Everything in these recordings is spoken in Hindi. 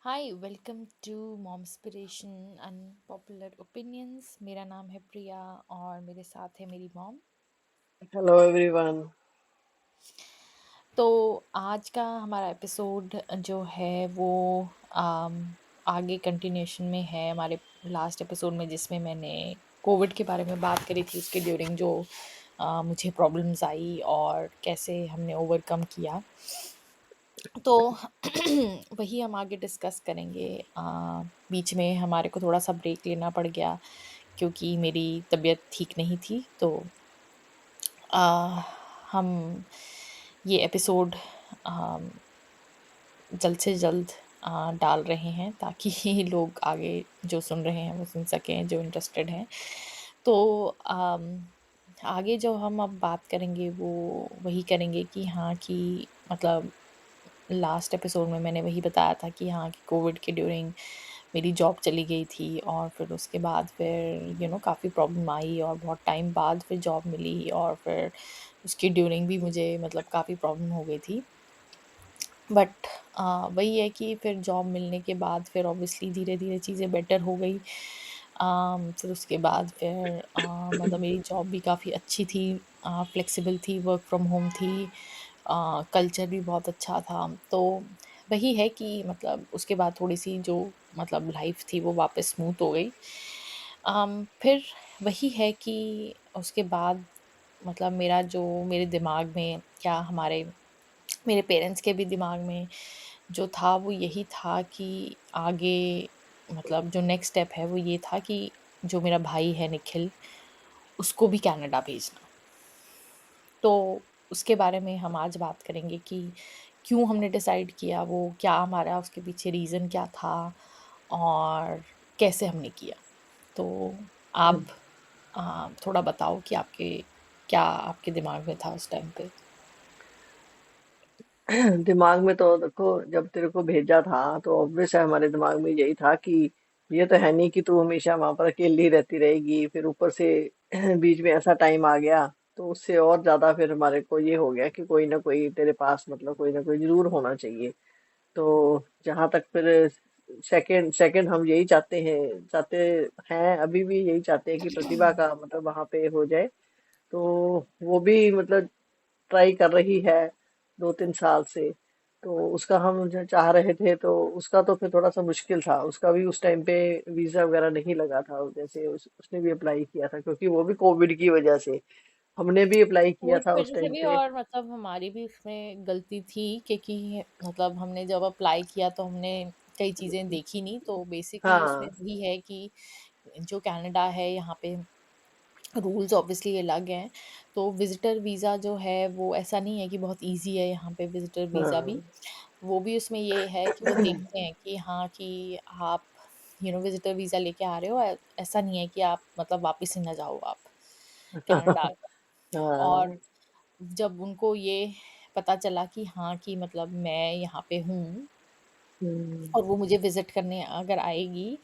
Hi welcome to Momspiration unpopular opinions. मेरा नाम है प्रिया और मेरे साथ है मेरी मॉम। Hello everyone. तो आज का हमारा एपिसोड जो है वो आम, आगे कंटिन्यूशन में है हमारे लास्ट एपिसोड में, जिसमें मैंने कोविड के बारे में बात करी थी। उसके ड्यूरिंग जो मुझे प्रॉब्लम्स आई और कैसे हमने ओवरकम किया, तो वही हम आगे डिस्कस करेंगे। बीच में हमारे को थोड़ा सा ब्रेक लेना पड़ गया क्योंकि मेरी तबीयत ठीक नहीं थी। तो आ, हम ये एपिसोड जल्द से जल्द डाल रहे हैं ताकि लोग आगे जो सुन रहे हैं वो सुन सकें, जो इंटरेस्टेड हैं। तो आगे जो हम अब बात करेंगे वो वही करेंगे कि हाँ, कि मतलब लास्ट एपिसोड में मैंने वही बताया था कि हाँ, कि कोविड के ड्यूरिंग मेरी जॉब चली गई थी और फिर उसके बाद फिर काफ़ी प्रॉब्लम आई और बहुत टाइम बाद फिर जॉब मिली, और फिर उसकी ड्यूरिंग भी मुझे मतलब काफ़ी प्रॉब्लम हो गई थी। बट वही है कि फिर जॉब मिलने के बाद फिर ऑब्वियसली धीरे धीरे चीज़ें बेटर हो गई। फिर उसके बाद फिर मतलब मेरी जॉब भी काफ़ी अच्छी थी, फ्लेक्सिबल थी, वर्क फ्रॉम होम थी, कल्चर भी बहुत अच्छा था। तो वही है कि मतलब उसके बाद थोड़ी-सी जो मतलब लाइफ़ थी वो वापस स्मूथ हो गई। फिर वही है कि उसके बाद मतलब मेरा जो मेरे दिमाग में, क्या हमारे मेरे पेरेंट्स के भी दिमाग में जो था वो यही था कि आगे मतलब जो नेक्स्ट स्टेप है वो ये था कि जो मेरा भाई है निखिल, उसको भी कनाडा भेजना। तो उसके बारे में हम आज बात करेंगे कि क्यों हमने डिसाइड किया, वो क्या हमारा उसके पीछे रीज़न क्या था और कैसे हमने किया। तो आप थोड़ा बताओ कि क्या आपके दिमाग में था उस टाइम पे? दिमाग में तो देखो, जब तेरे को भेजा था तो ऑब्वियस है हमारे दिमाग में यही था कि ये तो है नहीं कि तू हमेशा वहां पर अकेली रहती रहेगी। फिर ऊपर से बीच में ऐसा टाइम आ गया तो उससे और ज्यादा फिर हमारे को ये हो गया कि कोई ना कोई तेरे पास मतलब कोई ना कोई जरूर होना चाहिए। तो जहां तक फिर सेकंड सेकंड हम यही चाहते हैं अभी भी यही चाहते हैं कि प्रतिभा का मतलब वहां पे हो जाए। तो वो भी मतलब ट्राई कर रही है 2-3 साल से। तो उसका हम जो चाह रहे थे तो उसका तो फिर थोड़ा सा मुश्किल था। उसका भी उस टाइम पे वीजा वगैरह नहीं लगा था। जैसे उसने भी अप्लाई किया था क्योंकि वो भी कोविड की वजह से। हमने भी अप्लाई किया कोविड था की उस वजह से टाइम भी, पे। और मतलब हमारी भी उसमें गलती थी क्योंकि मतलब हमने जब अप्लाई किया तो हमने कई चीज़ें देखी नहीं। तो बेसिकली उसमें हाँ। वही है कि जो कनाडा है यहाँ पे रूल्स ऑब्वियसली अलग हैं। तो विजिटर वीज़ा जो है वो ऐसा नहीं है कि बहुत इजी है यहाँ पे विजिटर वीज़ा भी। हाँ। वो भी उसमें ये है कि वो देखते हैं कि हाँ, कि आप विजिटर वीज़ा लेके आ रहे हो। ऐसा नहीं है कि आप मतलब वापस ही ना जाओ आप कनाडा आकर। और हाँ। जब उनको ये पता चला कि हाँ, कि मतलब मैं यहाँ पे हूँ हम्म। और वो मुझे विज़िट करने अगर आएगी,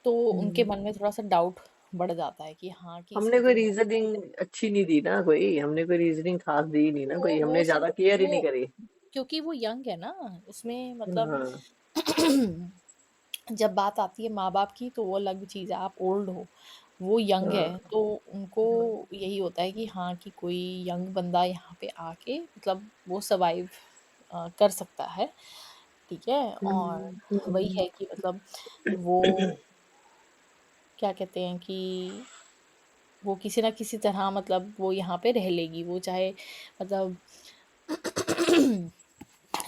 तो उनके हम्म। मन में थोड़ा-सा डाउट बढ़ जाता है कि हाँ, कि हमने इसकी कोई तो रीजनिंग अच्छी नहीं दी ना, कोई हमने कोई रीजनिंग खास दी नहीं ना, कोई वो हमने सब ज्यादा केयर ही नहीं वो करी। क्योंकि वो यंग है ना, उसमें मतलब हाँ। जब बात आती है माँ-बाप की तो वो अलग चीज़ है, आप ओल्ड हो, वो यंग है, हाँ। तो उनको यही होता है कि हाँ, कि कोई यंग बंदा यहाँ पे आके मतलब वो सर्वाइव कर सकता है, ठीक है? और हम्म। वही हम्म। है कि मतलब वो क्या कहते हैं कि वो किसी न किसी तरह मतलब वो यहाँ पे रह लेगी, वो चाहे मतलब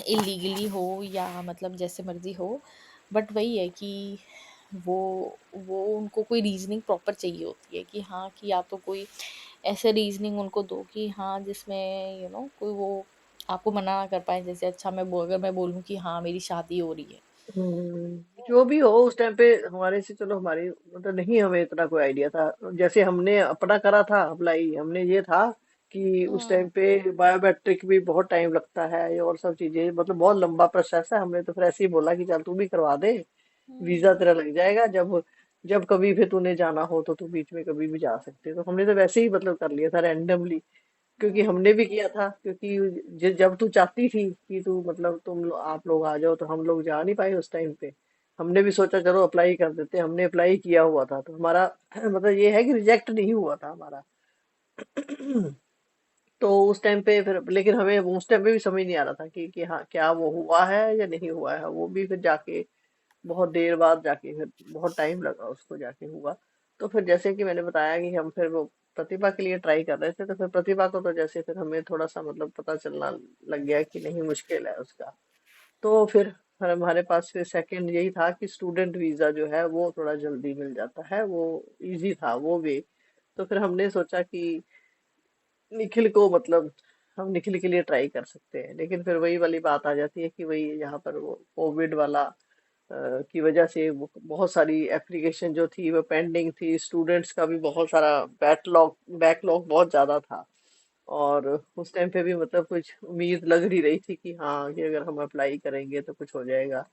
इल्लीगली हो या मतलब जैसे मर्ज़ी हो। बट वही है कि वो वो उनको कोई रीज़निंग प्रॉपर चाहिए होती है कि हाँ, कि या तो कोई ऐसे रीज़निंग उनको दो कि हाँ, जिसमें कोई वो आपको मना ना कर पाए। जैसे अच्छा, अगर मैं बोलूँ कि हाँ, मेरी शादी हो रही है। जो भी हो उस टाइम पे हमारे से, चलो हमारी मतलब नहीं, हमें इतना कोई आइडिया था। जैसे हमने अपना करा था अप्लाई, हमने ये था कि उस हुँ, टाइम पे बायोमेट्रिक भी बहुत टाइम लगता है, ये और सब चीजें मतलब बहुत लंबा प्रोसेस है। हमने तो फिर ऐसे ही बोला कि चल तू भी करवा दे, वीजा हुँ, तेरा लग जाएगा। जब जब कभी भी तूने जाना हो तो तू बीच में कभी भी जा सकते। तो हमने तो वैसे ही मतलब कर लिया था रैंडमली, क्योंकि हुँ। हमने भी किया था। क्योंकि जब तू चाहती थी कि तू मतलब आप लोग आ जाओ तो हम लोग जा नहीं पाए उस टाइम पे। हमने भी सोचा चलो अप्लाई कर देते हैं, हमने अप्लाई किया हुआ था तो हमारा मतलब ये है कि रिजेक्ट नहीं हुआ था हमारा। तो उस टाइम पे फिर, लेकिन हमें उस टाइम पे भी समझ नहीं आ रहा था कि हाँ क्या वो हुआ है या नहीं हुआ है, वो भी फिर जाके बहुत देर बाद जाके फिर बहुत टाइम लगा उसको जाके हुआ। तो फिर जैसे कि मैंने बताया कि हम फिर वो प्रतिभा के लिए ट्राई कर रहे थे, तो फिर प्रतिभा को तो जैसे फिर हमें थोड़ा सा मतलब पता चलना लग गया कि नहीं मुश्किल है उसका। तो फिर हमारे पास फिर सेकंड यही था कि स्टूडेंट वीजा जो है वो थोड़ा जल्दी मिल जाता है, वो इजी था वो भी। तो फिर हमने सोचा कि निखिल को मतलब हम निखिल के लिए ट्राई कर सकते हैं, लेकिन फिर वही वाली बात आ जाती है कि वही यहाँ पर वो कोविड वाला की वजह से बहुत सारी एप्लीकेशन जो थी वो पेंडिंग थी, स्टूडेंट्स का भी बहुत सारा बैकलॉग बैकलॉग बहुत ज्यादा था। और उस टाइम पे भी मतलब कुछ उम्मीद लग नहीं रही थी कि हाँ कि अगर हम अप्लाई करेंगे तो कुछ हो जाएगा।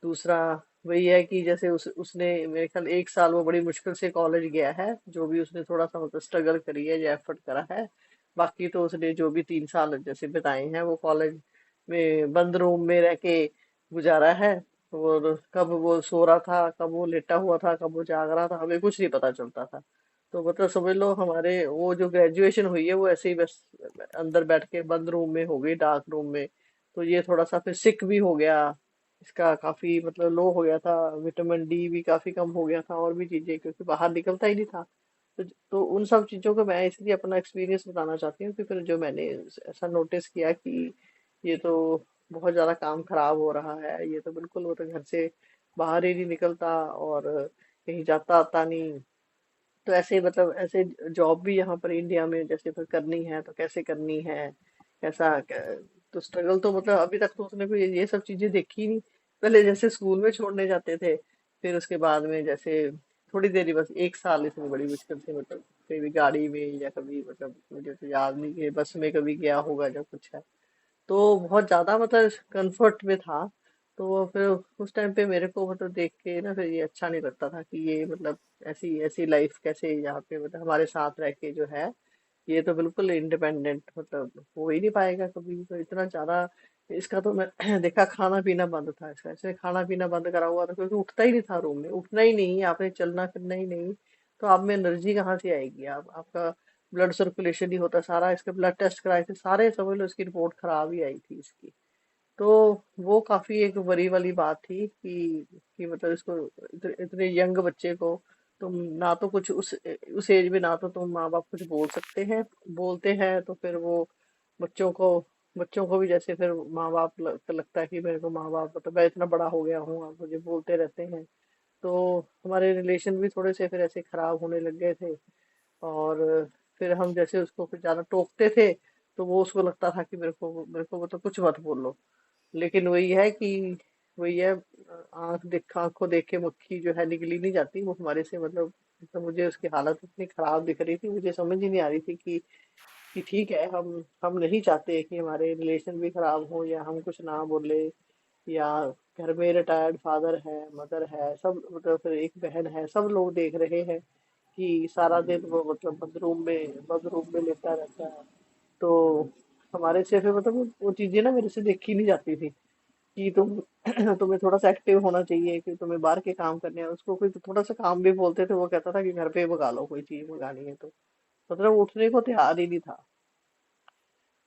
दूसरा वही है कि जैसे उसने मेरे ख्याल 1 साल वो बड़ी मुश्किल से कॉलेज गया है, जो भी उसने थोड़ा सा मतलब स्ट्रगल करी है या एफर्ट करा है। बाकी तो उसने जो भी 3 साल जैसे बिताए हैं वो कॉलेज में बंद रूम में रह के गुजारा है। और कब वो सो रहा था, कब वो लेटा हुआ था, कब वो जाग रहा था, हमें कुछ नहीं पता चलता था। तो मतलब समझ लो हमारे वो जो ग्रेजुएशन हुई है वो ऐसे ही बस अंदर बैठ के बंद रूम में हो गई, डार्क रूम में। तो ये थोड़ा सा फिर सिक भी हो गया, इसका काफी मतलब लो हो गया था, विटामिन डी भी काफी कम हो गया था, और भी चीजें, क्योंकि बाहर निकलता ही नहीं था। तो उन सब चीजों को मैं इसलिए अपना एक्सपीरियंस बताना चाहती हूँ कि फिर जो मैंने ऐसा नोटिस किया कि ये तो बहुत ज्यादा काम खराब हो रहा है, ये तो बिल्कुल वो तो घर से बाहर ही नहीं निकलता और कहीं जाता आता नहीं। तो ऐसे मतलब ऐसे जॉब भी यहाँ पर इंडिया में जैसे फिर करनी है तो कैसे करनी है, तो स्ट्रगल तो मतलब अभी तक तो उसने कोई ये सब चीजें देखी ही नहीं। पहले जैसे स्कूल में छोड़ने जाते थे, फिर उसके बाद में जैसे थोड़ी देर ही, बस 1 साल इसमें बड़ी मुश्किल से मतलब कभी गाड़ी में या कभी मतलब मुझे तो याद नहीं कि बस में कभी गया होगा जब कुछ है। तो बहुत ज्यादा मतलब कंफर्ट में था। तो वो फिर उस टाइम पे मेरे को मतलब देख के ना फिर ये अच्छा नहीं लगता था कि ये मतलब ऐसी ऐसी लाइफ कैसे यहाँ पे मतलब हमारे साथ रह के जो है, ये तो बिल्कुल इंडिपेंडेंट मतलब हो ही नहीं पाएगा कभी। तो इतना ज्यादा इसका तो मैं देखा खाना पीना बंद था इसका, इसने खाना पीना बंद करा हुआ था क्योंकि उठता ही नहीं था, रूम में उठना ही नहीं, आपने चलना फिरना ही नहीं। तो आप में एनर्जी कहाँ से आएगी, आप आपका ब्लड सर्कुलेशन ही होता सारा। इसके ब्लड टेस्ट कराए थे सारे, समझ लो इसकी रिपोर्ट खराब ही आई थी इसकी। तो वो काफी एक बड़ी वाली बात थी कि मतलब इसको इतने यंग बच्चे को तुम ना तो कुछ उस एज में ना तो तुम माँ बाप कुछ बोल सकते हैं, बोलते हैं तो फिर वो बच्चों को बच्चों को भी जैसे फिर माँ बाप लगता है कि मेरे को माँ बाप मतलब मैं इतना बड़ा हो गया हूँ आप मुझे बोलते रहते हैं। तो हमारे रिलेशन भी थोड़े से फिर ऐसे खराब होने लग गए थे। और फिर हम जैसे उसको फिर ज्यादा टोकते थे तो वो उसको लगता था कि मेरे को मतलब कुछ मत बोलो। लेकिन वही है कि वही है, आंख को देख के मक्खी जो है निकली नहीं जाती, वो हमारे से मतलब मुझे उसकी हालत इतनी खराब दिख रही थी, मुझे समझ ही नहीं आ रही थी कि ठीक है, हम नहीं चाहते कि हमारे रिलेशन भी खराब हो या हम कुछ ना बोले, या घर में रिटायर्ड फादर है, मदर है, सब मतलब फिर एक बहन है, सब लोग देख रहे हैं कि सारा दिन वो मतलब बंद रूम में लेटा रहता है। तो हमारे से फिर मतलब वो चीजें ना मेरे से देखी नहीं जाती थी कि तुम्हें थोड़ा सा एक्टिव होना चाहिए, कि तुम्हें बाहर के काम करने हैं। उसको कोई थोड़ा सा काम भी बोलते थे, वो कहता था कि घर पे मंगा लो, कोई चीज मंगानी है तो मतलब उठने को तैयार ही नहीं था।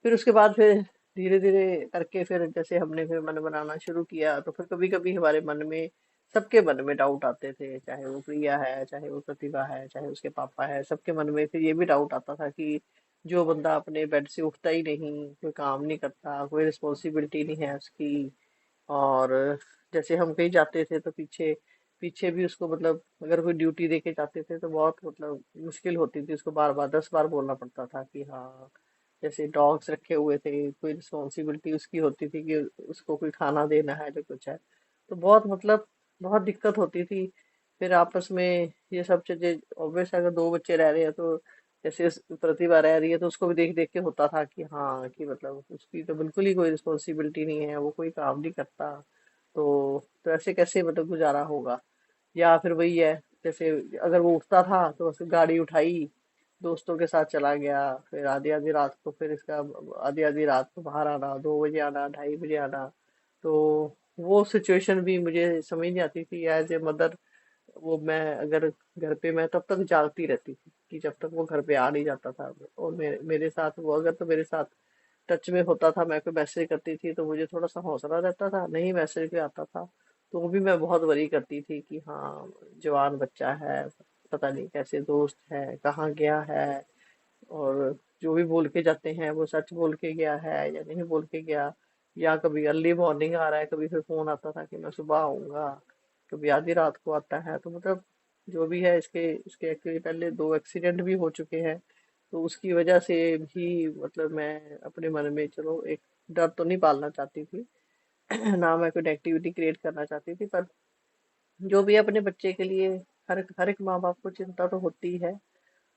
फिर उसके बाद फिर धीरे धीरे करके फिर जैसे हमने फिर मन बनाना शुरू किया, तो फिर कभी कभी हमारे मन में, सबके मन में डाउट आते थे, चाहे वो प्रिया है, चाहे वो प्रतिभा है, चाहे उसके पापा है, सबके मन में फिर ये भी डाउट आता था कि जो बंदा अपने बेड से उठता ही नहीं, कोई काम नहीं करता, कोई रिस्पॉन्सिबिलिटी नहीं है उसकी। और जैसे हम कहीं जाते थे तो पीछे पीछे भी उसको मतलब अगर कोई ड्यूटी दे के जाते थे तो बहुत मतलब मुश्किल होती थी, उसको बार बार 10 बार बोलना पड़ता था कि हाँ। जैसे डॉग्स रखे हुए थे, कोई रिस्पॉन्सिबिलिटी उसकी होती थी कि उसको कोई खाना देना है जो कुछ है। तो बहुत मतलब बहुत दिक्कत होती थी। फिर आपस में ये सब चीजें ऑब्वियस, अगर दो बच्चे रह रहे हैं तो जैसे प्रतिभा रह रही है तो उसको भी देख देख के होता था कि हाँ कि मतलब उसकी तो बिल्कुल ही कोई रिस्पॉन्सिबिलिटी नहीं है, वो कोई काम नहीं करता। तो ऐसे कैसे मतलब गुजारा होगा। या फिर वही है, जैसे अगर वो उठता था तो उसकी गाड़ी उठाई, दोस्तों के साथ चला गया, फिर आधी आधी रात को फिर इसका आधी आधी रात को बाहर आना, 2 बजे आना, 2:30 बजे आना। तो वो सिचुएशन भी मुझे समझ नहीं आती थी एज ए मदर। वो मैं अगर घर पे, मैं तब तक जागती रहती थी कि जब तक वो घर पे आ नहीं जाता था। और मेरे साथ वो अगर तो मेरे साथ टच में होता था, मैं कोई मैसेज करती थी तो मुझे थोड़ा सा हौसला रहता था, नहीं मैसेज भी आता था तो वो भी मैं बहुत वरी करती थी कि हाँ, जवान बच्चा है, पता नहीं कैसे दोस्त है, कहाँ गया है, और जो भी बोल के जाते हैं वो सच बोल के गया है या नहीं बोल के गया। या कभी अर्ली मॉर्निंग आ रहा है, कभी फिर फोन आता था कि मैं सुबह आऊंगा, कभी आधी रात को आता है। तो मतलब जो भी है, इसके इसके एक्चुअली पहले दो एक्सीडेंट भी हो चुके हैं। तो उसकी वजह से भी मतलब मैं अपने मन में चलो एक डर तो नहीं पालना चाहती थी ना मैं कोई नेगेटिविटी क्रिएट करना चाहती थी, पर जो भी है अपने बच्चे के लिए हर एक माँ बाप को चिंता तो होती ही है।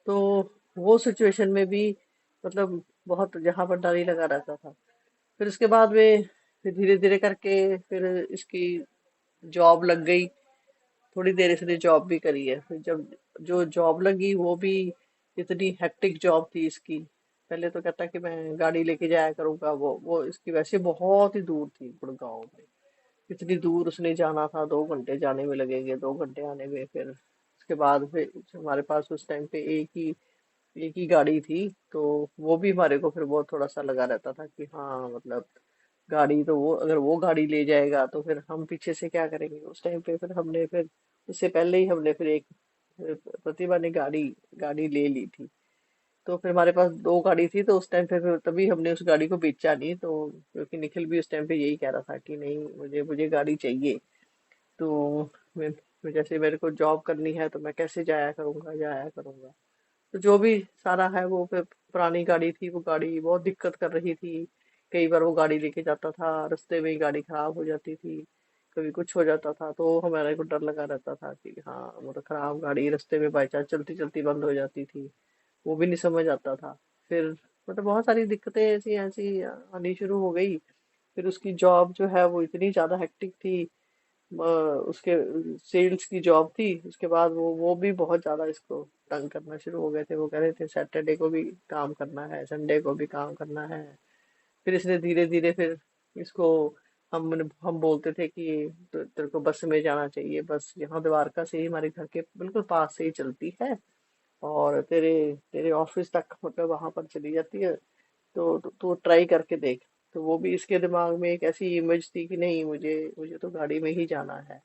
तो वो सिचुएशन में भी मतलब बहुत जहां पर डर ही लगा रहता था। फिर उसके बाद में फिर धीरे धीरे करके फिर इसकी जॉब लग गई। थोड़ी देर इसने जॉब भी करी है। फिर जब जो जॉब लगी वो भी इतनी हेक्टिक जॉब थी इसकी। पहले तो कहता कि मैं गाड़ी लेके जाया करूंगा, वो इसकी वैसे बहुत ही दूर थी गुड़गांव में। इतनी दूर उसने जाना था, 2 घंटे जाने में लगेंगे, 2 घंटे आने में। फिर उसके बाद फिर हमारे पास उस टाइम पे एक ही गाड़ी थी। तो वो भी हमारे को फिर बहुत थोड़ा सा लगा रहता था कि हाँ मतलब गाड़ी तो वो, अगर वो गाड़ी ले जाएगा तो फिर हम पीछे से क्या करेंगे। उस टाइम पे फिर हमने फिर उससे पहले ही हमने फिर एक प्रतिभा ने गाड़ी गाड़ी ले ली थी। तो फिर हमारे पास दो गाड़ी थी, तो उस टाइम पे फिर तभी हमने उस गाड़ी को बेचा नहीं। तो क्योंकि निखिल भी उस टाइम पे यही कह रहा था कि नहीं, मुझे मुझे गाड़ी चाहिए। तो मैं जैसे मेरे को जॉब करनी है तो मैं कैसे जाया करूंगा, जाया करूंगा। तो जो भी सारा है वो फिर पुरानी गाड़ी थी, वो गाड़ी बहुत दिक्कत कर रही थी। कई बार वो गाड़ी लेके जाता था, रास्ते में ही गाड़ी खराब हो जाती थी, कभी कुछ हो जाता था। तो हमारे को डर लगा रहता था कि हाँ मतलब खराब गाड़ी रास्ते में बाई चांस चलती चलती बंद हो जाती थी, वो भी नहीं समझ आता था। फिर मतलब बहुत सारी दिक्कतें ऐसी ऐसी आनी शुरू हो गई। फिर उसकी जॉब जो है वो इतनी ज्यादा हेक्टिक थी। उसके सेल्स की जॉब थी। उसके बाद वो भी बहुत ज्यादा इसको तंग करना शुरू हो गए थे। वो कह रहे थे सैटरडे को भी काम करना है, संडे को भी काम करना है। फिर इसने धीरे धीरे फिर इसको हम बोलते थे कि तेरे को बस में जाना चाहिए, बस यहाँ द्वारका से ही हमारे घर के बिल्कुल पास से ही चलती है, और तेरे तेरे ऑफिस तक मतलब वहां पर चली जाती है। तो तू ट्राई करके देख। तो वो भी इसके दिमाग में एक ऐसी इमेज थी कि नहीं, मुझे मुझे तो गाड़ी में ही जाना है।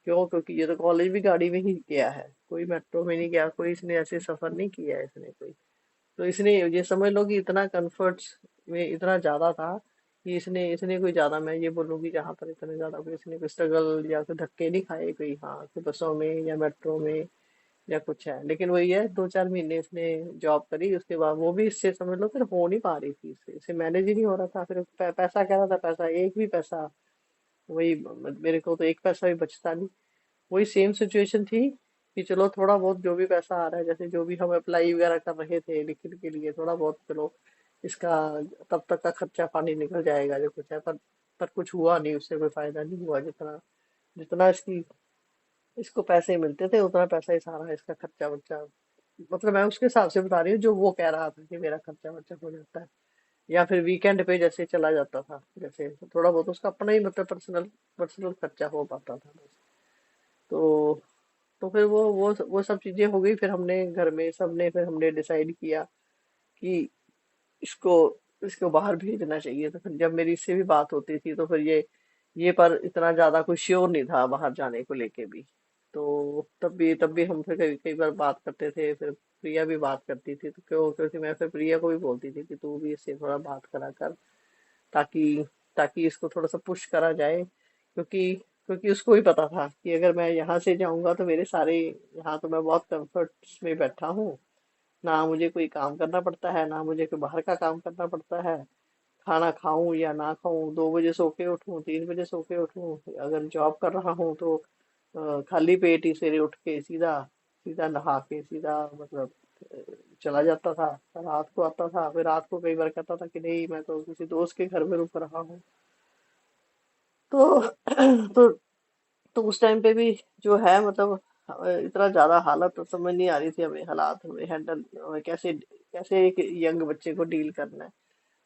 क्यों? क्योंकि ये तो कॉलेज भी गाड़ी में ही गया है, कोई मेट्रो में नहीं गया, कोई इसने ऐसे सफर नहीं किया है इसने कोई। तो इसने ये समझ लो कि इतना कंफर्ट्स में इतना ज्यादा था कि इसने इसने कोई ज्यादा, मैं ये बोलूंगी जहां पर इतने ज्यादा कोई इसने कोई स्ट्रगल या कोई धक्के नहीं खाए कोई, हाँ, कि बसों में या मेट्रो में या कुछ है। लेकिन वही है, 2-4 महीने इसने जॉब करी, उसके बाद वो भी इससे समझ लो फिर हो नहीं पा रही थी, इससे मैनेज ही नहीं हो रहा था। फिर पैसा कह रहा था, पैसा एक भी पैसा, वही मेरे को तो एक पैसा भी बचता नहीं। वही सेम सिचुएशन थी कि चलो थोड़ा बहुत जो भी पैसा आ रहा है, जैसे जो भी हम अप्लाई वगैरह कर रहे थे लिखने के लिए, थोड़ा बहुत चलो इसका तब तक का खर्चा पानी निकल जाएगा जो कुछ है। पर कुछ हुआ नहीं, उससे कोई फायदा नहीं हुआ। जितना जितना इसको पैसे मिलते थे उतना पैसा ही सारा इसका खर्चा वर्चा, मतलब मैं उसके हिसाब से बता रही हूँ जो वो कह रहा था कि मेरा खर्चा वर्चा हो जाता है। या फिर वीकेंड पे जैसे चला जाता था, जैसे थोड़ा बहुत उसका अपना ही मतलब पर्सनल पर्सनल खर्चा हो पाता था बस। तो फिर वो सब चीजें हो गई। फिर हमने घर में सबने फिर हमने डिसाइड किया कि इसको इसको बाहर भेजना चाहिए। तो फिर जब मेरी इससे भी बात होती थी तो फिर ये पर इतना ज्यादा कुछ श्योर नहीं था बाहर जाने को लेके भी। तो तब भी हम फिर कई कई बार बात करते थे। फिर प्रिया भी बात करती थी, तो क्योंकि मैं फिर प्रिया को भी बोलती थी कि तू भी इससे थोड़ा बात करा कर, ताकि ताकि इसको थोड़ा सा पुश करा जाए। क्योंकि क्योंकि उसको भी पता था कि अगर मैं यहाँ से जाऊंगा तो मेरे सारे, यहाँ तो मैं बहुत कंफर्ट में बैठा हूँ, ना मुझे कोई काम करना पड़ता है, ना मुझे कोई बाहर का काम करना पड़ता है। खाना खाऊं या ना खाऊं, 2 बजे सो के उठूं, 3 बजे सो के उठूं, अगर जॉब कर रहा हूँ तो खाली पेट ही सवेरे उठ के सीधा सीधा नहा के सीधा मतलब चला जाता था। रात को आता था, फिर रात को कई बार कहता था कि नहीं, मैं तो किसी दोस्त के घर में रुक रहा हूँ। तो तो तो उस टाइम पे भी जो है मतलब इतना ज्यादा हालत तो समझ नहीं आ रही थी हमें, हालात हमें हैंडल कैसे कैसे एक यंग बच्चे को डील करना है।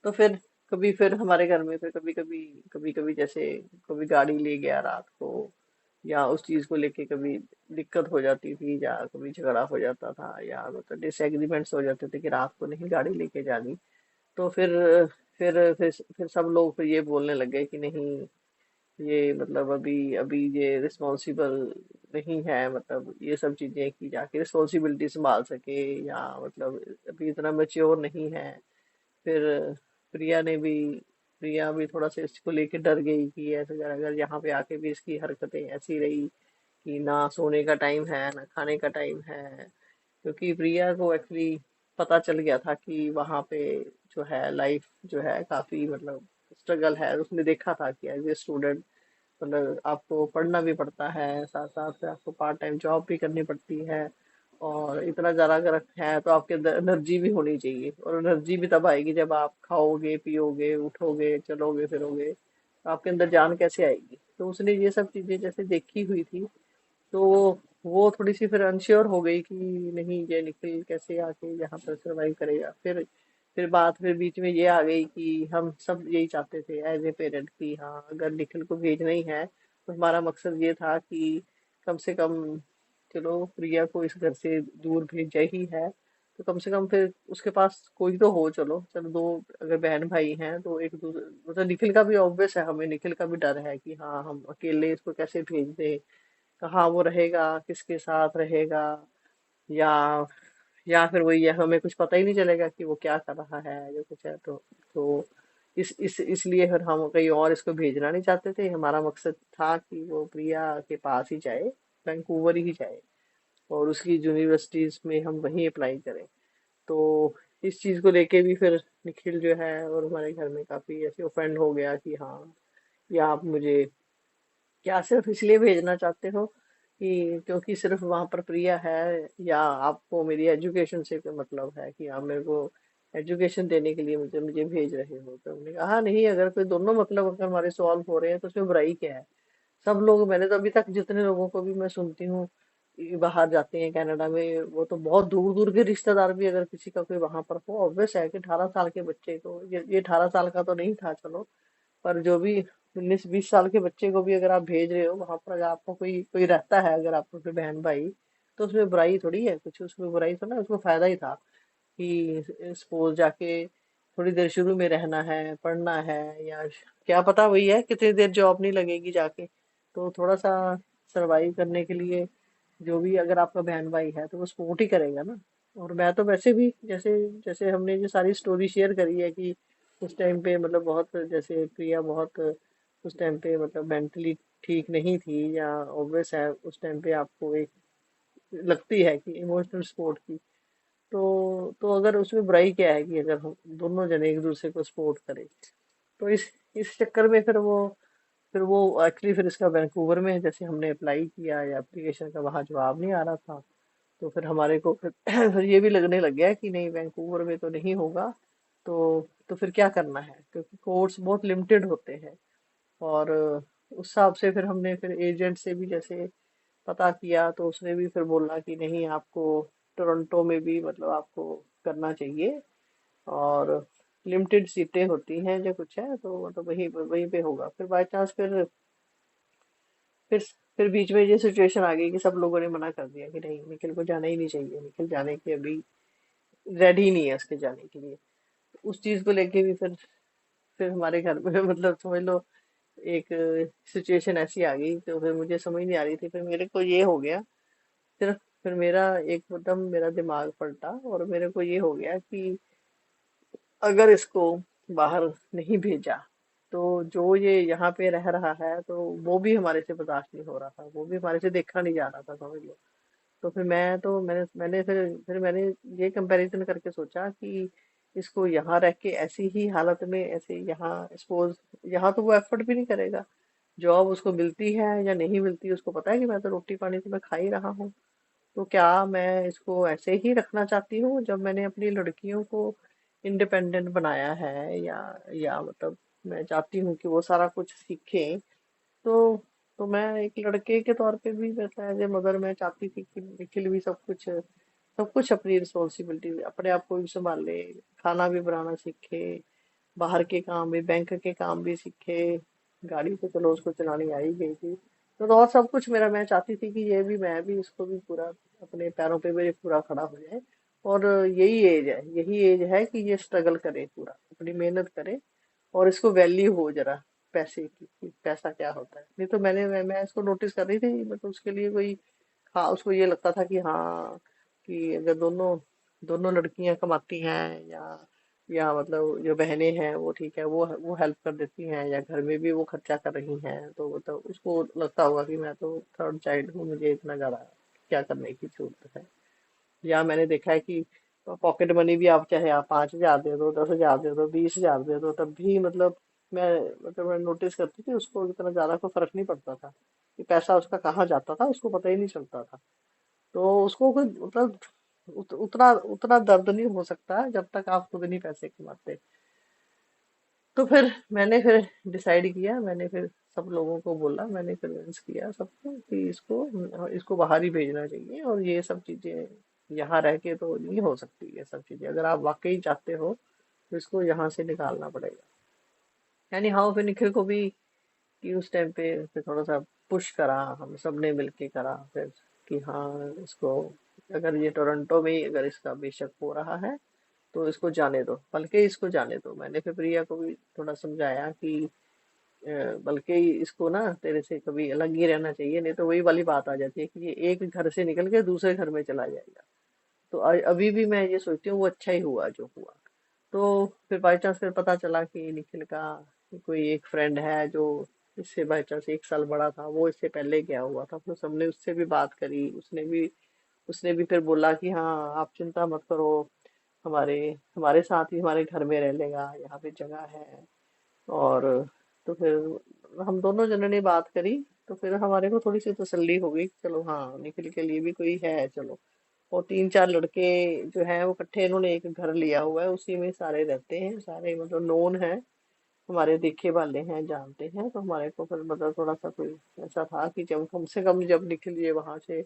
तो फिर कभी फिर हमारे घर में फिर कभी कभी जैसे कभी गाड़ी ले गया रात को, या उस चीज को लेके कभी दिक्कत हो जाती थी, या कभी झगड़ा हो जाता था, या मतलब डिसएग्रीमेंट्स हो जाते थे कि रात को नहीं गाड़ी लेके जानी। तो फिर सब लोग फिर ये बोलने लग गए कि नहीं, ये मतलब अभी अभी ये रिस्पॉन्सिबल नहीं है, मतलब ये सब चीजें की जाके रिस्पॉन्सिबिलिटी संभाल सके, या मतलब अभी इतना मैच्योर नहीं है। फिर प्रिया ने भी प्रिया भी थोड़ा सा इसको लेके डर गई कि ऐसे अगर अगर यहाँ पे आके भी इसकी हरकतें ऐसी रही कि ना सोने का टाइम है ना खाने का टाइम है। क्योंकि प्रिया को एक्चुअली पता चल गया था कि वहाँ पे जो है लाइफ जो है काफी मतलब स्ट्रगल है। उसने देखा था कि एज ए स्टूडेंट मतलब आपको पढ़ना भी पड़ता है, साथ साथ में आपको पार्ट टाइम जॉब भी करनी पड़ती है। और इतना ज़्यादा अगर है तो आपके अंदर एनर्जी भी होनी चाहिए, और एनर्जी भी तब आएगी जब आप खाओगे पियोगे उठोगे चलोगे फिरोगे, तो आपके अंदर जान कैसे आएगी। तो उसने ये सब चीज़ें जैसे देखी हुई थी, तो वो थोड़ी सी फिर अनश्योर हो गई कि नहीं ये निखिल कैसे आके यहाँ पर सरवाइव करेगा। फिर बात फिर बीच में ये आ गई कि हम सब यही चाहते थे एज ए पेरेंट कि हाँ अगर निखिल को भेजना ही है तो हमारा मकसद ये था कि कम से कम चलो प्रिया को इस घर से दूर भेजा ही है, तो कम से कम फिर उसके पास कोई तो हो। चलो चलो दो अगर बहन भाई हैं तो एक दूसरे मतलब निखिल का भी ऑब्वियस है, हमें निखिल का भी डर है कि हाँ हम अकेले इसको कैसे भेज दें, कहाँ वो रहेगा किसके साथ रहेगा, या फिर वही है हमें कुछ पता ही नहीं चलेगा कि वो क्या कर रहा है या कुछ है। तो इस इसलिए फिर हम कहीं और इसको भेजना नहीं चाहते थे। हमारा मकसद था कि वो प्रिया के पास ही जाए, वैंकूवर ही जाए, और उसकी यूनिवर्सिटीज में हम वहीं अप्लाई करें। तो इस चीज को लेके भी फिर निखिल जो है और हमारे घर में काफी ऐसे ऑफेंड हो गया कि हाँ या आप मुझे क्या सिर्फ इसलिए भेजना चाहते हो कि क्योंकि सिर्फ वहां पर प्रिया है, या आपको मेरी एजुकेशन से कोई मतलब है कि आप मेरे को एजुकेशन देने के लिए मुझे मुझे भेज रहे हो। तो हमने कहा हाँ नहीं, अगर कोई दोनों मतलब अगर हमारे सॉल्व हो रहे हैं तो उसमें बुराई क्या है। सब लोग मैंने तो अभी तक जितने लोगों को भी मैं सुनती हूँ कि बाहर जाते हैं कनाडा में, वो तो बहुत दूर दूर के रिश्तेदार भी अगर किसी का कोई वहां पर हो, ऑब्वियस है कि 18 साल के बच्चे को, ये 18 साल का तो नहीं था चलो, पर जो भी 19-20 साल के बच्चे को भी अगर आप भेज रहे हो वहां पर, अगर आपको कोई कोई रहता है अगर आपको कोई बहन भाई, तो उसमें बुराई थोड़ी है कुछ, उसमें बुराई तो ना, उसमें फायदा ही था कि सपोज जाके थोड़ी देर शुरू में रहना है पढ़ना है, या क्या पता वही है कितनी देर जॉब नहीं लगेगी जाके, तो थोड़ा सा सरवाइव करने के लिए जो भी अगर आपका बहन भाई है तो वो सपोर्ट ही करेगा ना। और मैं तो वैसे भी जैसे जैसे हमने ये सारी स्टोरी शेयर करी है कि उस टाइम पे मतलब बहुत जैसे प्रिया बहुत उस टाइम पे मतलब मेंटली ठीक नहीं थी, या ऑब्वियस है उस टाइम पे आपको एक लगती है कि इमोशनल सपोर्ट की, तो अगर उसमें बुराई क्या है कि अगर हम दोनों जने एक दूसरे को सपोर्ट करें। तो इस चक्कर में फिर वो एक्चुअली फिर इसका वैंकूवर में जैसे हमने अप्लाई किया या एप्लीकेशन का वहाँ जवाब नहीं आ रहा था, तो फिर हमारे को फिर, फिर ये भी लगने लग गया कि नहीं वैंकूवर में तो नहीं होगा। तो फिर क्या करना है, क्योंकि कोर्स बहुत लिमिटेड होते हैं। और उस हिसाब से फिर हमने फिर एजेंट से भी जैसे पता किया, तो उसने भी फिर बोला कि नहीं आपको टोरंटो में भी मतलब आपको करना चाहिए, और लिमिटेड सीटें होती हैं जो कुछ है, तो मतलब वहीं वहीं पे होगा। फिर बाय चांस फिर फिर बीच में ये सिचुएशन आ गई कि सब लोगों ने मना कर दिया कि नहीं निखिल को जाना ही नहीं चाहिए, निखिल जाने की अभी रेडी नहीं है उसके जाने के लिए। उस चीज को लेके भी फिर हमारे घर में मतलब समझ लो एक सिचुएशन ऐसी आ गई, तो फिर मुझे समझ नहीं आ रही थी, फिर मेरे को ये हो गया। फिर फिर मेरा एकदम मेरा दिमाग पलटा और मेरे को ये हो गया कि अगर इसको बाहर नहीं भेजा तो जो ये यहाँ पे रह रहा है तो वो भी हमारे से बर्दाश्त नहीं हो रहा था, वो भी हमारे से देखा नहीं जा रहा था समझ लो। तो फिर मैं तो मैंने ये कंपैरिजन करके सोचा कि इसको यहाँ रह के ऐसी ही हालत में ऐसे यहाँ सपोज यहाँ तो वो एफर्ट भी नहीं करेगा। जॉब उसको मिलती है या नहीं मिलती उसको पता है कि मैं तो रोटी पानी तो मैं खा ही रहा हूँ। तो क्या मैं इसको ऐसे ही रखना चाहती हूँ जब मैंने अपनी लड़कियों को इंडिपेंडेंट बनाया है, या मतलब मैं चाहती हूँ कि वो सारा कुछ सीखें। तो तो मैं एक लड़के के तौर पे भी मतलब एज ए मदर मैं चाहती थी कि निखिल भी सब कुछ अपनी रिस्पॉन्सिबिलिटी अपने आप को भी संभाले, खाना भी बनाना सीखे, बाहर के काम भी, बैंक के काम भी सीखे। गाड़ी तो चलो उसको चलानी आ ही गई थी। तो और सब कुछ मेरा, मैं चाहती थी कि ये भी, मैं भी इसको भी पूरा अपने पैरों पे मेरे पूरा खड़ा हो जाए। और यही एज है कि ये स्ट्रगल करे, पूरा अपनी मेहनत करे, और इसको वैल्यू हो जरा पैसे की, कि पैसा क्या होता है। नहीं तो मैं इसको नोटिस कर रही थी, मतलब उसके लिए कोई, हाँ उसको ये लगता था कि हाँ, कि अगर दोनों दोनों लड़कियां कमाती हैं, या मतलब जो बहनें हैं वो ठीक है, वो हेल्प कर देती हैं, या घर में भी वो खर्चा कर रही हैं, तो मतलब उसको लगता होगा कि मैं तो थर्ड चाइल्ड हूँ, मुझे इतना ज्यादा क्या करने की जरूरत है। या मैंने देखा है कि पॉकेट मनी भी, आप चाहे आप 5,000 दे दो, 10,000 दे दो, 20,000 दे दो, तब भी मतलब मैं मैं नोटिस करती थी, उसको इतना ज्यादा कोई फर्क नहीं पड़ता था कि पैसा उसका कहाँ जाता था, उसको पता ही नहीं चलता था। तो उसको कोई मतलब उतना उतना दर्द नहीं हो सकता जब तक आप खुद नहीं पैसे कमाते। तो फिर डिसाइड किया, मैंने फिर सब लोगों को बोला, मैंने कन्विंस किया सबको कि इसको इसको बाहर ही भेजना चाहिए, और ये सब चीजें यहाँ रह के तो नहीं हो सकती। ये सब चीजें अगर आप वाकई चाहते हो तो इसको यहाँ से निकालना पड़ेगा। यानी हाँ, फिर निखिल को भी, कि उस टाइम पे फिर थोड़ा सा पुश करा, हम सब ने मिलके करा फिर, कि हाँ इसको, अगर ये टोरंटो में ही अगर इसका बेशक हो रहा है तो इसको जाने दो, बल्कि इसको जाने दो। मैंने फिर प्रिया को भी थोड़ा समझाया कि बल्कि इसको ना तेरे से कभी अलग ही रहना चाहिए, नहीं तो वही वाली बात आ जाती है कि ये एक घर से निकल के दूसरे घर में चला जाएगा। तो अभी भी मैं ये सोचती हूँ वो अच्छा ही हुआ जो हुआ। तो फिर बाई चांस फिर पता चला कि निखिल का कोई एक फ्रेंड है जो इससे बाई चांस 1 साल बड़ा था, वो इससे पहले गया हुआ था। फिर हमने उससे भी बात करी, उसने भी फिर बोला कि हाँ आप चिंता मत करो, हमारे हमारे साथ ही हमारे घर में रह लेगा, यहाँ पे जगह है। और तो फिर हम दोनों जनों ने बात करी, तो फिर हमारे को थोड़ी सी तसल्ली हो गई, चलो हाँ निखिल के लिए भी कोई है, चलो। और 3-4 लड़के जो हैं वो इकट्ठे, इन्होंने एक घर लिया हुआ है, उसी में सारे रहते हैं, सारे मतलब नोन है, हमारे देखे वाले हैं, जानते हैं। तो हमारे को फिर मतलब थोड़ा सा कोई ऐसा था कि जब कम से कम जब निखिल ये वहां से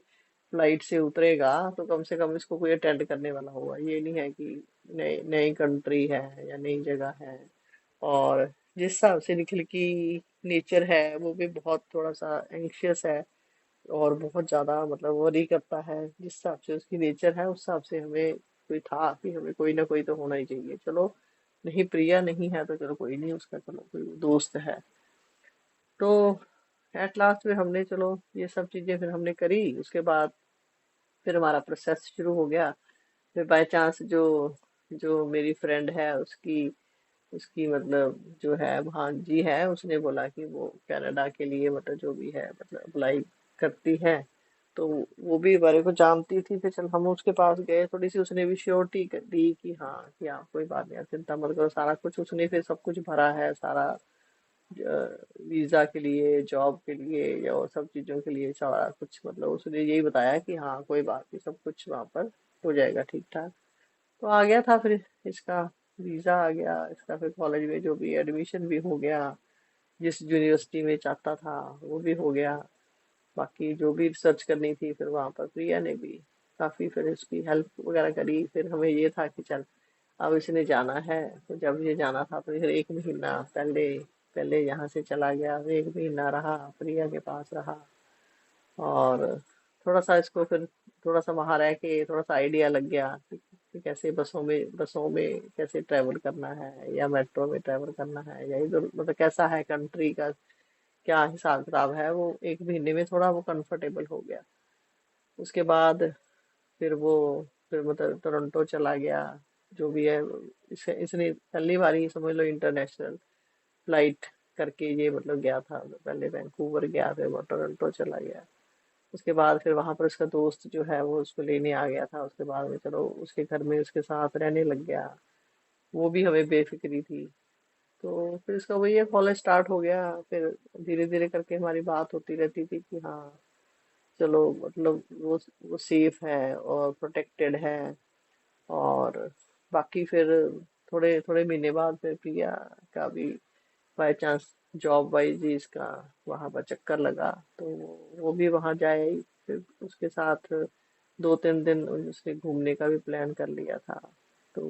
फ्लाइट से उतरेगा तो कम से कम इसको कोई अटेंड करने वाला होगा। ये नहीं है कि नई नई कंट्री है या नई जगह है। और जिस हिसाब से निखिल की नेचर है, वो भी बहुत थोड़ा सा एंग्शियस है, और बहुत ज्यादा मतलब वरी करता है। जिस हिसाब से उसकी नेचर है, उस हिसाब से हमें कोई था कि हमें कोई ना कोई तो होना ही चाहिए। चलो, नहीं प्रिया नहीं है तो चलो कोई नहीं, उसका चलो कोई दोस्त है। तो एट लास्ट में हमने, चलो ये सब चीजें फिर हमने करी। उसके बाद फिर हमारा प्रोसेस शुरू हो गया। फिर बाय चांस जो जो मेरी फ्रेंड है, उसकी उसकी मतलब जो है भांजी है, उसने बोला कि वो कनाडा के लिए मतलब जो भी है मतलब अप्लाई करती है। तो वो भी हमारे को जानती थी, फिर चल हम उसके पास गए, थोड़ी सी उसने भी श्योरिटी दी कि हाँ कि हाँ कोई बात नहीं, आप चिंता मत करो, सारा कुछ उसने फिर सब कुछ भरा है, सारा वीजा के लिए, जॉब के लिए, या और सब चीजों के लिए सारा कुछ, मतलब उसने यही बताया कि हाँ कोई बात नहीं, सब कुछ वहाँ पर हो जाएगा ठीक ठाक। तो आ गया था फिर इसका वीजा आ गया, इसका फिर कॉलेज में जो भी एडमिशन भी हो गया, जिस यूनिवर्सिटी में चाहता था वो भी हो गया। बाकी जो भी रिसर्च करनी थी फिर वहां पर प्रिया ने भी काफी फिर उसकी हेल्प वगैरह करी। फिर हमें ये था कि चल अब इसने जाना है, तो जब ये जाना था तो फिर 1 महीना पहले पहले यहाँ से चला गया, 1 महीना रहा, प्रिया के पास रहा। और थोड़ा सा इसको फिर थोड़ा सा वहां रह के थोड़ा सा आइडिया लग गया कि कैसे बसों में कैसे ट्रेवल करना है, या मेट्रो में ट्रेवल करना है, या इधर मतलब कैसा है कंट्री का, क्या हिसाब किताब है। वो 1 महीने में थोड़ा वो कंफर्टेबल हो गया। उसके बाद फिर वो फिर मतलब टोरंटो चला गया, जो भी है। इसे इसने पहली बार ही समझ लो इंटरनेशनल फ्लाइट करके ये मतलब गया था। पहले वैंकूवर गया, फिर वो टोरंटो चला गया। उसके बाद फिर वहां पर उसका दोस्त जो है वो उसको लेने आ गया था। उसके बाद में चलो उसके घर में उसके साथ रहने लग गया, वो भी हमें बेफिक्री थी। तो फिर उसका वही है, कॉलेज स्टार्ट हो गया। फिर धीरे धीरे करके हमारी बात होती रहती थी कि हाँ चलो मतलब वो सेफ है और प्रोटेक्टेड है। और बाकी फिर थोड़े थोड़े महीने बाद फिर प्रिया का भी बाय चांस जॉब वाइज ही इसका वहां पर चक्कर लगा, तो वो भी वहां जाए। फिर उसके साथ 2-3 दिन उसने घूमने का भी प्लान कर लिया था। तो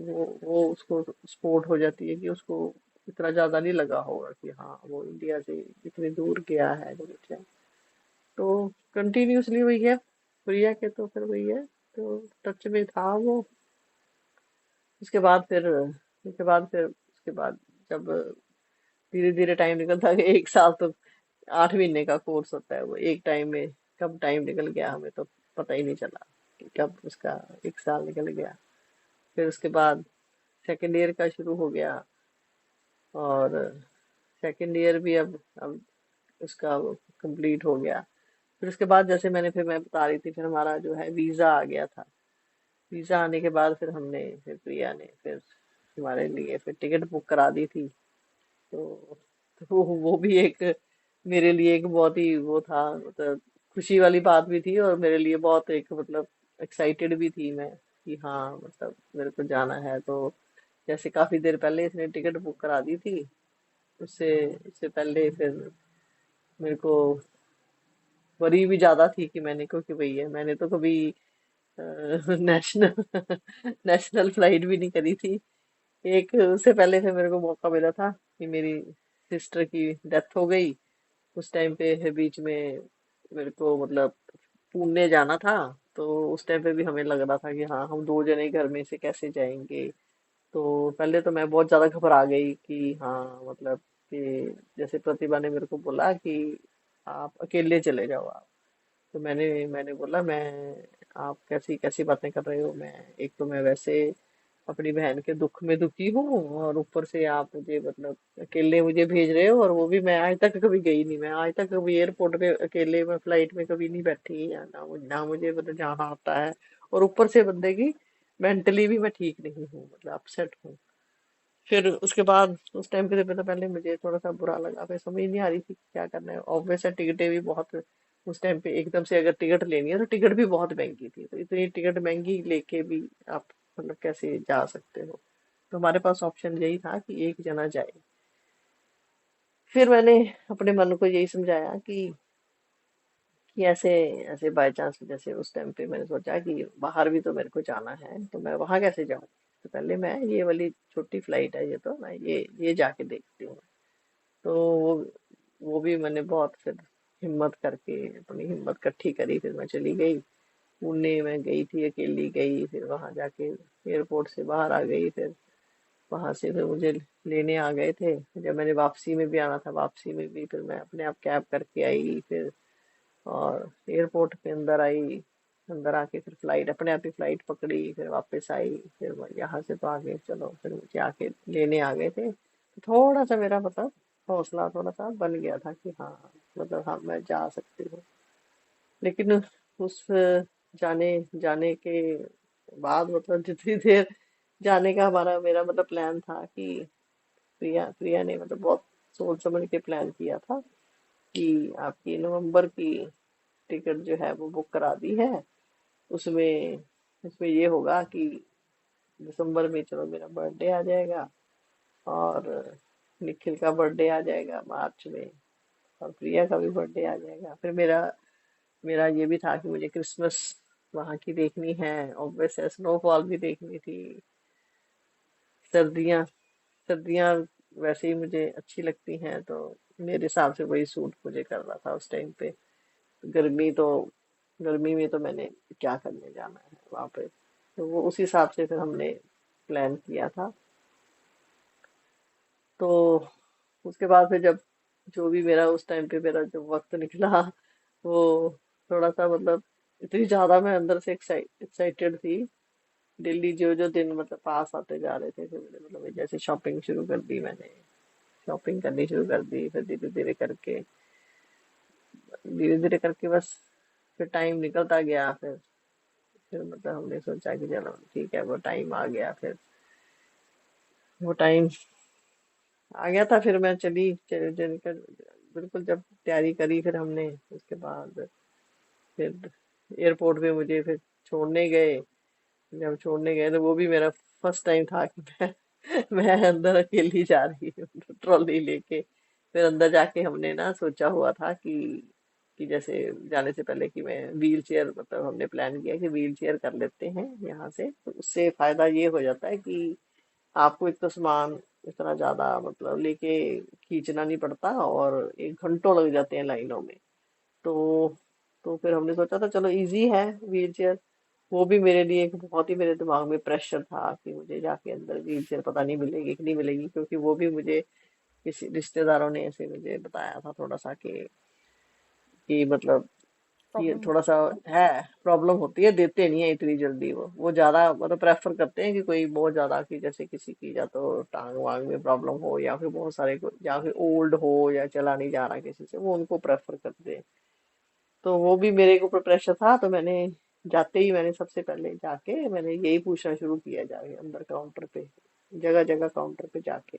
वो उसको सपोर्ट हो जाती है कि उसको इतना ज्यादा नहीं लगा होगा कि हाँ वो इंडिया से इतनी दूर गया है कुछ है। तो कंटिन्यूअसली वही है, प्रिया के तो फिर वही है, तो टच में था वो। उसके बाद फिर उसके बाद जब धीरे धीरे टाइम निकलता गया, 1 साल तो 8 महीने का कोर्स होता है वो, एक टाइम में कब टाइम निकल गया हमें तो पता ही नहीं चला कि कब उसका 1 साल निकल गया। फिर उसके बाद सेकेंड ईयर का शुरू हो गया, और सेकेंड ईयर भी अब उसका वो कंप्लीट हो गया। फिर उसके बाद जैसे मैं बता रही थी, फिर हमारा जो है वीजा आ गया था। वीजा आने के बाद फिर फिर प्रिया ने फिर हमारे लिए फिर टिकट बुक करा दी थी। तो, तो वो भी एक मेरे लिए एक बहुत ही वो था, मतलब खुशी वाली बात भी थी, और मेरे लिए बहुत एक मतलब एक्साइटेड भी थी मैं कि हाँ मतलब मेरे को जाना है। तो जैसे काफी देर पहले इसने टिकट बुक करा दी थी, उससे उससे पहले फिर मेरे को वरी भी ज्यादा थी कि मैंने, क्योंकि भैया मैंने तो कभी नेशनल नेशनल फ्लाइट भी नहीं करी थी। एक उससे पहले फिर मेरे को मौका मिला था कि मेरी सिस्टर की डेथ हो गई। उस टाइम पे है बीच में मेरे को मतलब पुणे जाना था। तो उस टाइम पे भी हमें लग रहा था कि हाँ हम 2 जने घर में से कैसे जाएंगे। तो पहले तो मैं बहुत ज्यादा घबरा गई कि हाँ मतलब कि जैसे प्रतिभा ने मेरे को बोला कि आप अकेले चले जाओ आप। तो मैंने बोला मैं, आप कैसी कैसी बातें कर रहे हो, मैं एक तो मैं वैसे अपनी बहन के दुख में दुखी हूँ, और ऊपर से आप मुझे मतलब अकेले मुझे भेज रहे हो, और वो भी मैं आज तक कभी गई नहीं, मैं आज तक कभी एयरपोर्ट पे अकेले में फ्लाइट में कभी नहीं बैठी, या ना मुझे मतलब जाना आता है। और ऊपर से बंदे की मेंटली भी मैं ठीक नहीं हूँ, मतलब अपसेट हूँ। फिर उसके बाद उस टाइम पे तो पहले मुझे थोड़ा सा बुरा लगा, फिर समझ नहीं आ रही थी कि क्या करना है। ऑब्वियस है टिकटें भी बहुत, उस टाइम पे एकदम से अगर टिकट लेनी है तो टिकट भी बहुत महंगी थी, तो इतनी टिकट महंगी लेके भी आप मतलब कैसे जा सकते हो। तो हमारे पास ऑप्शन यही था कि एक जना जाए। फिर मैंने अपने मन को यही समझाया कि ऐसे ऐसे बाय चांस जैसे उस टाइम पे मैंने सोचा कि बाहर भी तो मेरे को जाना है, तो मैं वहां कैसे जाऊं। तो पहले मैं ये वाली छोटी फ्लाइट है, ये तो मैं ये जाके देखती हूँ। तो वो भी मैंने बहुत फिर हिम्मत करके अपनी हिम्मत इकट्ठी करी, फिर मैं चली गई। पुणे में गई थी, अकेली गई, फिर वहां जाके एयरपोर्ट से बाहर आ गई। फिर वहां से फिर मुझे लेने आ गए थे। जब मैंने वापसी में भी आना था, वापसी में भी फिर मैं अपने आप कैब करके आई। फिर और एयरपोर्ट के अंदर आई, अंदर आके फिर फ्लाइट अपने आप ही फ्लाइट पकड़ी, फिर वापस आई। फिर यहाँ से तो आगे चलो, फिर मुझे आके लेने आ गए थे। तो थोड़ा सा मेरा मतलब हौसला थोड़ा सा बन गया था कि हाँ मतलब हाँ मैं जा सकती हूँ। लेकिन उस जाने जाने के बाद मतलब जितनी देर जाने का हमारा मेरा मतलब प्लान था कि प्रिया ने मतलब बहुत सोच समझ के प्लान किया था कि आपकी नवंबर की टिकट जो है वो बुक करा दी है। उसमें उसमें ये होगा कि दिसंबर में चलो मेरा बर्थडे आ जाएगा, और निखिल का बर्थडे आ जाएगा मार्च में, और प्रिया का भी बर्थडे आ जाएगा। फिर मेरा मेरा ये भी था कि मुझे क्रिसमस वहाँ की देखनी है, ऑब्वियस है स्नोफॉल भी देखनी थी। सर्दियाँ सर्दियाँ वैसे ही मुझे अच्छी लगती हैं, तो मेरे हिसाब से वही सूट मुझे कर रहा था उस टाइम पे। गर्मी तो गर्मी में तो मैंने क्या करने जाना है वहां पे। तो वो उस हिसाब से फिर हमने प्लान किया था। तो उसके बाद फिर जब जो भी मेरा उस टाइम पे मेरा जो वक्त निकला, वो थोड़ा सा मतलब इतनी ज्यादा मैं अंदर से एक्साइटेड थी। डेली जो जो दिन मतलब पास आते जा रहे थे, फिर मैंने मतलब जैसे शॉपिंग शुरू कर दी, मैंने शॉपिंग करनी शुरू कर दी। फिर धीरे धीरे करके बस फिर टाइम निकलता गया। फिर मतलब हमने सोचा कि चलो ठीक है, वो टाइम आ गया। फिर वो टाइम आ गया था, फिर मैं चली बिल्कुल जब तैयारी करी, फिर हमने उसके बाद फिर एयरपोर्ट पे मुझे फिर छोड़ने गए। जब छोड़ने गए तो वो भी मेरा फर्स्ट टाइम था कि मैं अंदर अकेली जा रही हूँ ट्रॉली लेके। फिर अंदर जाके हमने ना सोचा हुआ था कि जैसे जाने से पहले कि मैं व्हील चेयर मतलब हमने प्लान किया कि व्हील चेयर कर लेते हैं यहाँ से, तो उससे फायदा ये हो जाता है कि आपको एक तो सामान इतना ज्यादा मतलब लेके खींचना नहीं पड़ता, और 1 घंटों लग जाते हैं लाइनों में। तो फिर हमने सोचा था चलो इजी है व्हील चेयर। वो भी मेरे लिए एक बहुत ही, मेरे दिमाग में प्रेशर था कि मुझे जाके अंदर व्हील चेयर पता नहीं मिलेगी कि नहीं मिलेगी, क्योंकि वो भी मुझे किसी रिश्तेदारों ने ऐसे मुझे बताया था थोड़ा सा कि मतलब ये प्रॉब्लम थोड़ा सा है, प्रॉब्लम होती है, देते नहीं है इतनी जल्दी। वो ज्यादा मतलब प्रेफर करते हैं कि कोई बहुत ज्यादा की, जैसे किसी की या तो टांग वांग में प्रॉब्लम हो, या फिर बहुत सारे या फिर ओल्ड हो या चला नहीं जा रहा किसी से, वो उनको प्रेफर करते हैं। तो वो भी मेरे ऊपर प्रेशर था, तो मैंने जाते ही मैंने सबसे पहले जाके मैंने यही पूछना शुरू किया, जाके अंदर काउंटर पे, जगह जगह काउंटर पे जाके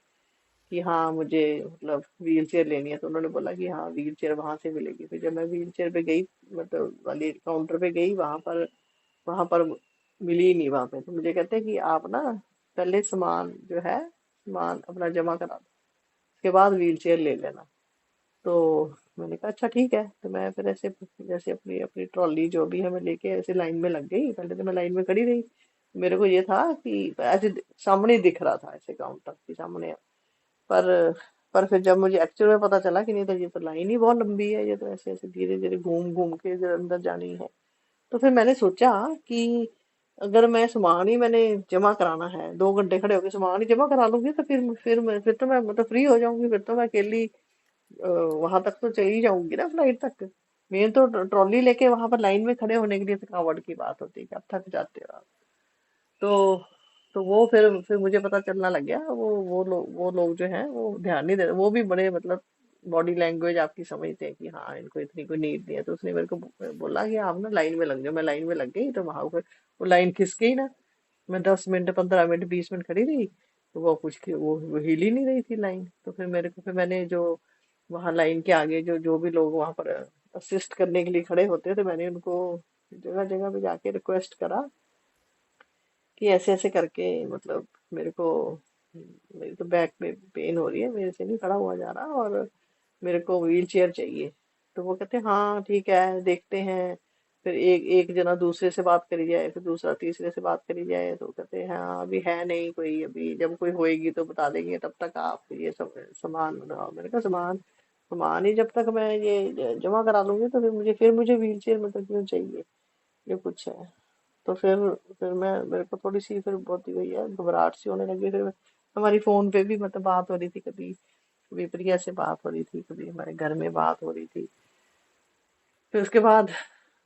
कि हाँ मुझे मतलब व्हील चेयर लेनी है। तो उन्होंने बोला कि हाँ व्हील चेयर वहां से मिलेगी। फिर जब मैं व्हील चेयर पे गई, मतलब वाली काउंटर पे गई, वहां पर मिली ही नहीं वहां पे। तो मुझे कहते हैं कि आप ना पहले सामान जो है, सामान अपना जमा करा दो, उसके बाद व्हील चेयर ले लेना। तो मैंने कहा अच्छा ठीक है। तो मैं फिर ऐसे जैसे अपनी अपनी ट्रॉली जो भी है मैं लेके ऐसे लाइन में लग गई। पहले तो मैं लाइन में खड़ी रही, मेरे को ये था कि ऐसे सामने ही दिख रहा था, ऐसे काउंटर के सामने। पर फिर जब मुझे एक्चुअल में पता चला कि नहीं, तो ये तो लाइन ही बहुत लंबी है, ये तो ऐसे ऐसे धीरे धीरे घूम घूम के इधर अंदर जानी है। तो फिर मैंने सोचा कि अगर मैं सामान ही मैंने जमा कराना है, 2 घंटे खड़े होकर सामान ही जमा करा लूंगी, तो फिर तो मैं मतलब फ्री हो जाऊंगी, फिर तो मैं अकेली वहां तक तो चली जाऊंगी ना फ्लाइट तक। मेन तो ट्रॉली लेके वहां पर लाइन में खड़े होने के लिए थकावट की बात होती है कि आप थक जाते हो आप। तो वो फिर मुझे पता चलना लग गया, वो लोग जो हैं वो ध्यान नहीं देते, वो भी बड़े मतलब बॉडी लैंग्वेज आपकी समझते हैं कि हाँ इनको इतनी कोई नीड नहीं है। तो उसने मेरे को बोला कि आप ना लाइन में लग जाओ। मैं लाइन में लग गई, तो वहां पर वो लाइन खिसक गई ना। मैं 10 मिनट 15 मिनट 20 मिनट खड़ी रही, तो वो हिल ही नहीं रही थी लाइन। तो फिर मैंने जो वहां लाइन के आगे जो भी लोग वहां पर असिस्ट करने के लिए खड़े होते थे, मैंने उनको जगह जगह पे जाके रिक्वेस्ट करा कि ऐसे ऐसे करके मतलब मेरे को मेरी तो बैक में पेन हो रही है, मेरे से नहीं खड़ा हुआ जा रहा, और मेरे को व्हील चेयर चाहिए। तो वो कहते हैं हाँ ठीक है देखते हैं। फिर एक एक जना दूसरे से बात करी जाए, फिर दूसरा तीसरे से बात करी जाए, तो कहते हैं हाँ अभी है नहीं कोई, अभी जब कोई होएगी तो बता देंगे, तब तक आप ये सब सामान बनाओ। मैंने कहा सामान, सामान ही जब तक मैं ये जमा करा लूंगी, तो फिर मुझे व्हील चेयर मतलब क्यों चाहिए, ये कुछ है। तो फिर मेरे को थोड़ी सी फिर बहुत ही वही है घबराहट सी होने लगी। फिर हमारी फोन पे भी मतलब बात हो रही थी, कभी कभी प्रिया से बात हो रही थी, कभी हमारे घर में बात हो रही थी। फिर उसके बाद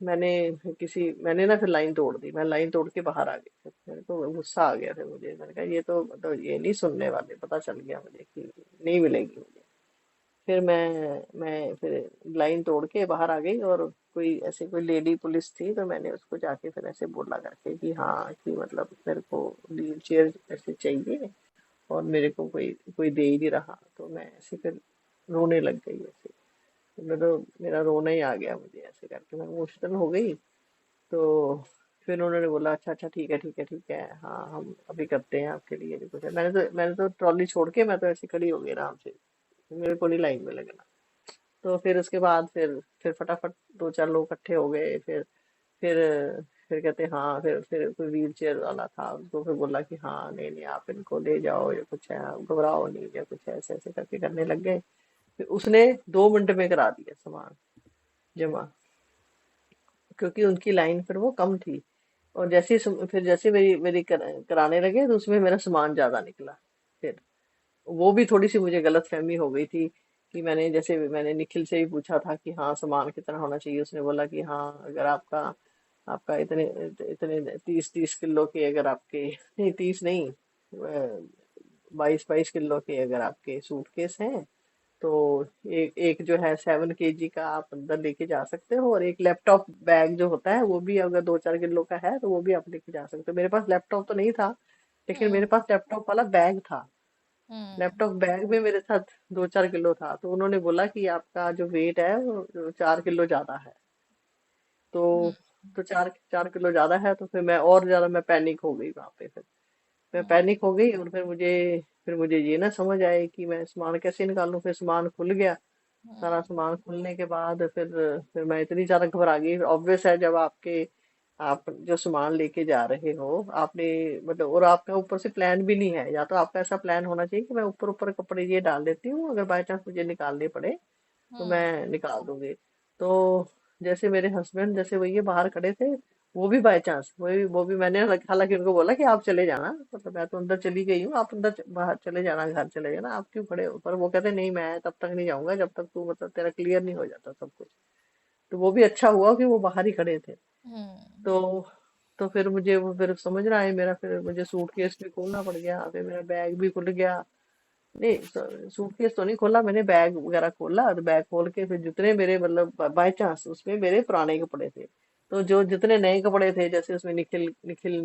मैंने ना फिर लाइन तोड़ दी, मैं लाइन तोड़ के बाहर आ गई। फिर मेरे को गुस्सा आ गया, फिर मुझे मैंने कहा ये तो मतलब ये नहीं सुनने वाले, पता चल गया मुझे कि नहीं मिलेगी मुझे। फिर मैं फिर लाइन तोड़ के बाहर आ गई, और कोई लेडी पुलिस थी, तो मैंने उसको जाके फिर ऐसे बोला करके कि हाँ कि मतलब मेरे को व्हील चेयर ऐसे चाहिए, और मेरे को कोई कोई दे ही नहीं रहा। तो मैं ऐसे फिर रोने लग गई ऐसे। तो मेरा रोना ही आ गया मुझे, ऐसे करके मैं इमोशनल हो गई। तो फिर उन्होंने बोला अच्छा अच्छा ठीक है ठीक है ठीक है, हाँ हम अभी करते हैं आपके लिए भी कुछ है। मैंने तो ट्रॉली छोड़ के मैं तो ऐसे खड़ी हो गई आराम से, मेरे को नहीं लाइन में लगना। तो फिर उसके बाद फिर फटाफट 2 4 लोग इकट्ठे हो गए। फिर फिर कहते हाँ, फिर कोई व्हील चेयर वाला था, उसको फिर बोला कि हाँ नहीं नहीं आप इनको ले जाओ, या कुछ है आप घबराओ नहीं, या कुछ है, ऐसे ऐसे करके करने लग गए। फिर उसने 2 मिनट में करा दिया सामान जमा, क्योंकि उनकी लाइन फिर वो कम थी। और फिर जैसे मेरी मेरी कराने लगे, तो उसमें मेरा सामान ज्यादा निकला। फिर वो भी थोड़ी सी मुझे गलत फहमी हो गई थी कि मैंने निखिल से भी पूछा था कि हाँ सामान कितना होना चाहिए। उसने बोला कि हाँ अगर आपका आपका इतने इतने 30 30 किलो के, अगर आपके नहीं 30 नहीं 22 22 किलो के अगर आपके सूटकेस हैं, तो एक एक जो है 7 kg का आप अंदर लेके जा सकते हो, और एक लैपटॉप बैग जो होता है वो भी अगर 2 4 किलो का है, तो वो भी आप लेके जा सकते हो। मेरे पास लैपटॉप तो नहीं था, लेकिन मेरे हुँ, पास लैपटॉप वाला बैग था। हुँ, लैपटॉप बैग में मेरे साथ 2 4 किलो था। तो उन्होंने बोला कि आपका जो वेट है वो 4 किलो ज्यादा है। हुँ, तो 4 4 किलो ज्यादा है। तो फिर मैं पैनिक हो गई वहां पे। फिर मैं हुँ, पैनिक हो गई, और फिर मुझे ये ना समझ आए कि मैं सामान कैसे निकालूं। फिर सामान खुल गया। सारा हुँ, सामान खुलने के बाद फिर मैं इतनी ज्यादा घबरा गई। ऑब्वियस है जब आपके आप जो सामान लेके जा रहे हो, आपने मतलब, और आपका ऊपर से प्लान भी नहीं है, या तो आपका ऐसा प्लान होना चाहिए कि मैं ऊपर ऊपर कपड़े ये डाल देती हूँ, अगर बाय चांस मुझे निकालने पड़े तो हुँ, मैं निकाल दूंगी। तो जैसे मेरे हस्बैंड, जैसे वही बाहर खड़े थे, वो भी बाय चांस, वो भी मैंने हालांकि उनको बोला कि आप चले जाना, मतलब मैं तो अंदर चली गई हूँ, आप अंदर बाहर चले जाना, घर चले जाना, आप क्यों खड़े हो, पर वो कहते नहीं, मैं तब तक नहीं जाऊंगा जब तक तू, मतलब तेरा क्लियर नहीं हो जाता सब कुछ। तो वो भी अच्छा हुआ कि वो बाहर ही खड़े थे। हुँ, तो तो फिर मुझे वो, फिर समझ रहा है मेरा, फिर मुझे सूटकेस भी खोलना पड़ गया, फिर मेरा बैग भी खुल गया। नहीं, सूटकेस तो नहीं खोला मैंने, बैग वगैरह खोला, तो बैग खोल के फिर जितने मेरे, मतलब बाय चांस उसमें मेरे पुराने कपड़े थे, तो जो जितने नए कपड़े थे, जैसे उसमें निखिल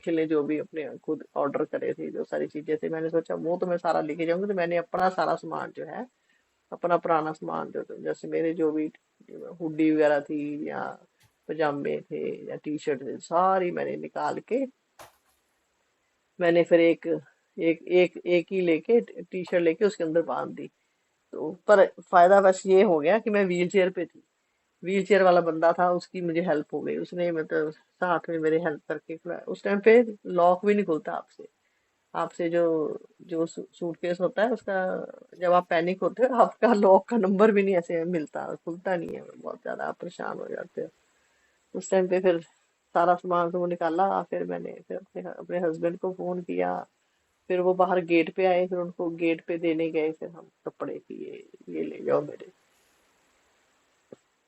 ने जो भी अपने खुद ऑर्डर करे थे, जो सारी चीजें थी, मैंने सोचा वो तो मैं सारा लेके जाऊंगी, तो मैंने अपना सारा सामान जो है, अपना पुराना सामान जो, जैसे मेरे जो भी हुडी वगैरह थी, या पजामे थे, या टी शर्ट थे, सारी मैंने निकाल के, मैंने फिर एक ही लेके, टी शर्ट लेके उसके अंदर बांध दी। तो पर फायदा बस ये हो गया कि मैं व्हील चेयर पे थी, व्हील चेयर वाला बंदा था, उसकी मुझे हेल्प हो गई, उसने मतलब साथ में मेरे हेल्प करके खुला। उस टाइम पे लॉक भी नहीं खुलता आपसे, आपसे जो जो सूटकेस होता है उसका, जब आप पैनिक होते हो, आपका लॉक का नंबर भी नहीं ऐसे मिलता, खुलता नहीं है, बहुत ज्यादा आप परेशान हो जाते हो उस टाइम पे। फिर सारा सामान तो वो निकाला, फिर मैंने फिर अपने अपने हस्बैंड को फोन किया, फिर वो बाहर गेट पे आए, फिर उनको गेट पे देने गए, फिर हम कपड़े की ये ले जाओ मेरे।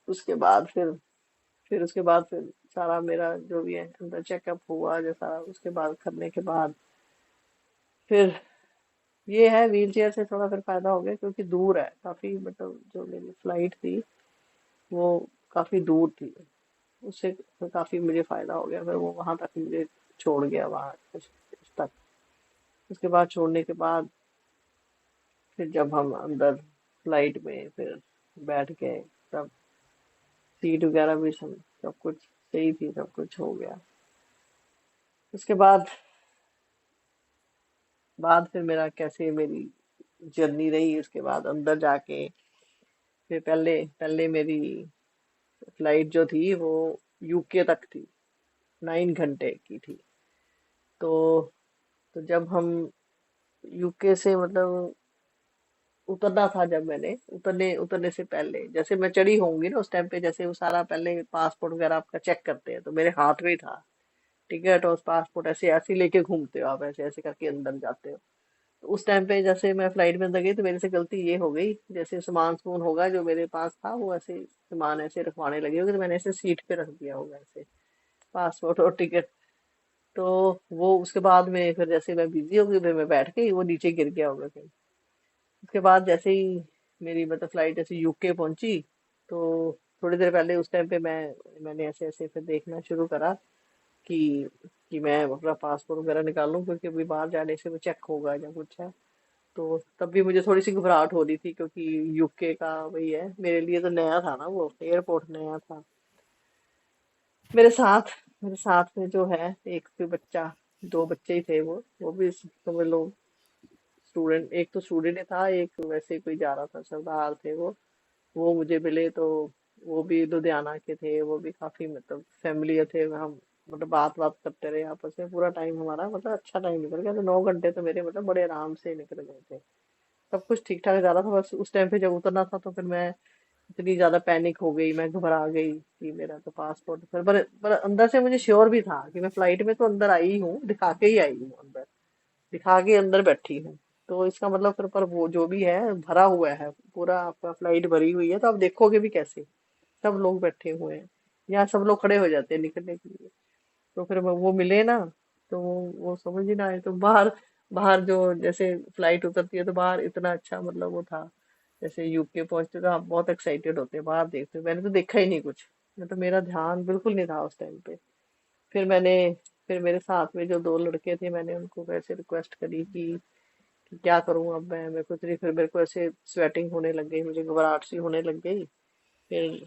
उसके बाद फिर उसके बाद फिर सारा मेरा जो भी है अंदर चेकअप हुआ जैसा, उसके बाद करने के बाद फिर ये है, व्हील चेयर से थोड़ा फिर फायदा हो गया, क्योंकि दूर है काफी, मतलब जो मेरी फ्लाइट थी वो काफी दूर थी, उससे फिर काफी मुझे फायदा हो गया, फिर वो वहां तक मुझे छोड़ गया, वहां उस तक। उसके बाद छोड़ने के बाद फिर जब हम अंदर फ्लाइट में फिर बैठ गए, तब सीट वगैरह भी सब कुछ सही थी, सब कुछ हो गया। उसके बाद फिर मेरा कैसे मेरी जर्नी रही, उसके बाद अंदर जाके फिर पहले पहले मेरी फ्लाइट जो थी वो यूके तक थी, 9 घंटे की थी। तो तो जब हम यूके से, मतलब उतरना था, जब मैंने उतरने उतरने से पहले, जैसे मैं चढ़ी होंगी ना, उस टाइम पे जैसे वो सारा पहले पासपोर्ट वगैरह आपका चेक करते हैं, तो मेरे हाथ में ही था टिकट और पासपोर्ट, ऐसे ऐसे ही लेके घूमते हो आप, ऐसे ऐसे करके अंदर जाते हो। तो उस टाइम पे जैसे मैं फ्लाइट में अंदर गई, तो मेरे से गलती ये हो गई, जैसे सामान समून होगा जो मेरे पास था, वो ऐसे सामान ऐसे रखवाने लगे होगे, तो मैंने ऐसे सीट पे रख दिया होगा ऐसे, पासपोर्ट और टिकट। तो वो उसके बाद में फिर जैसे मैं बिजी हो गई, फिर मैं बैठ गई, वो नीचे गिर गया होगा कहीं। उसके बाद जैसे ही मेरी मतलब फ्लाइट ऐसे यूके पहुंची, तो थोड़ी देर पहले उस टाइम पे मैंने ऐसे ऐसे फिर देखना शुरू करा कि कि मैं अपना पासपोर्ट वगैरह निकालूं, क्योंकि अभी बाहर जाने से वो चेक होगा या कुछ है। तो तब भी मुझे थोड़ी सी घबराहट हो रही थी, क्योंकि यूके का वही है, मेरे लिए तो नया था ना, वो एयरपोर्ट नया था। मेरे साथ मेरे साथ में जो है एक कोई बच्चा, दो बच्चे ही थे, वो भी समझ लो स्टूडेंट, एक तो स्टूडेंट ही था, एक वैसे ही कोई जा रहा था, सरदार थे वो मुझे मिले। तो वो भी लुधियाना के थे, वो भी काफी मतलब फैमिलियर थे, हम मतलब बात बात करते रहे आपस में, पूरा टाइम हमारा मतलब अच्छा टाइम निकल गया, तो 9 घंटे तो मेरे मतलब बड़े आराम से निकल गए थे। सब कुछ ठीक ठाक जा रहा था, बस उस टाइम पे जब उतरना था, तो फिर मैं इतनी ज्यादा पैनिक हो गई, मैं घबरा गई कि मेरा तो पासपोर्ट, फिर पर अंदर से मुझे श्योर भी था कि मैं फ्लाइट में तो अंदर आई हूँ, दिखा के ही आई हूँ अंदर, दिखा के अंदर बैठी हूँ। तो इसका मतलब फिर, पर वो जो भी है भरा हुआ है, पूरा आपका फ्लाइट भरी हुई है, तो आप देखोगे भी कैसे, सब लोग बैठे हुए हैं, यहाँ सब लोग खड़े हो जाते हैं निकलने के लिए। तो फिर वो मिले ना, तो वो समझ ही ना आए, तो बाहर बाहर जो जैसे फ्लाइट उतरती है, तो बाहर इतना अच्छा मतलब वो था, जैसे यूके पहुंचते तो आप बहुत एक्साइटेड होते हैं, बाहर देखते हो, मैंने तो देखा ही नहीं कुछ, मैं तो मेरा ध्यान बिल्कुल नहीं था उस टाइम पे। फिर मैंने फिर मेरे साथ में जो दो लड़के थे, मैंने उनको वैसे रिक्वेस्ट करी कि क्या करूं अब मैं कुछ नहीं, फिर मेरे को ऐसे स्वेटिंग होने लग गई, मुझे घबराहट सी होने लग गई। फिर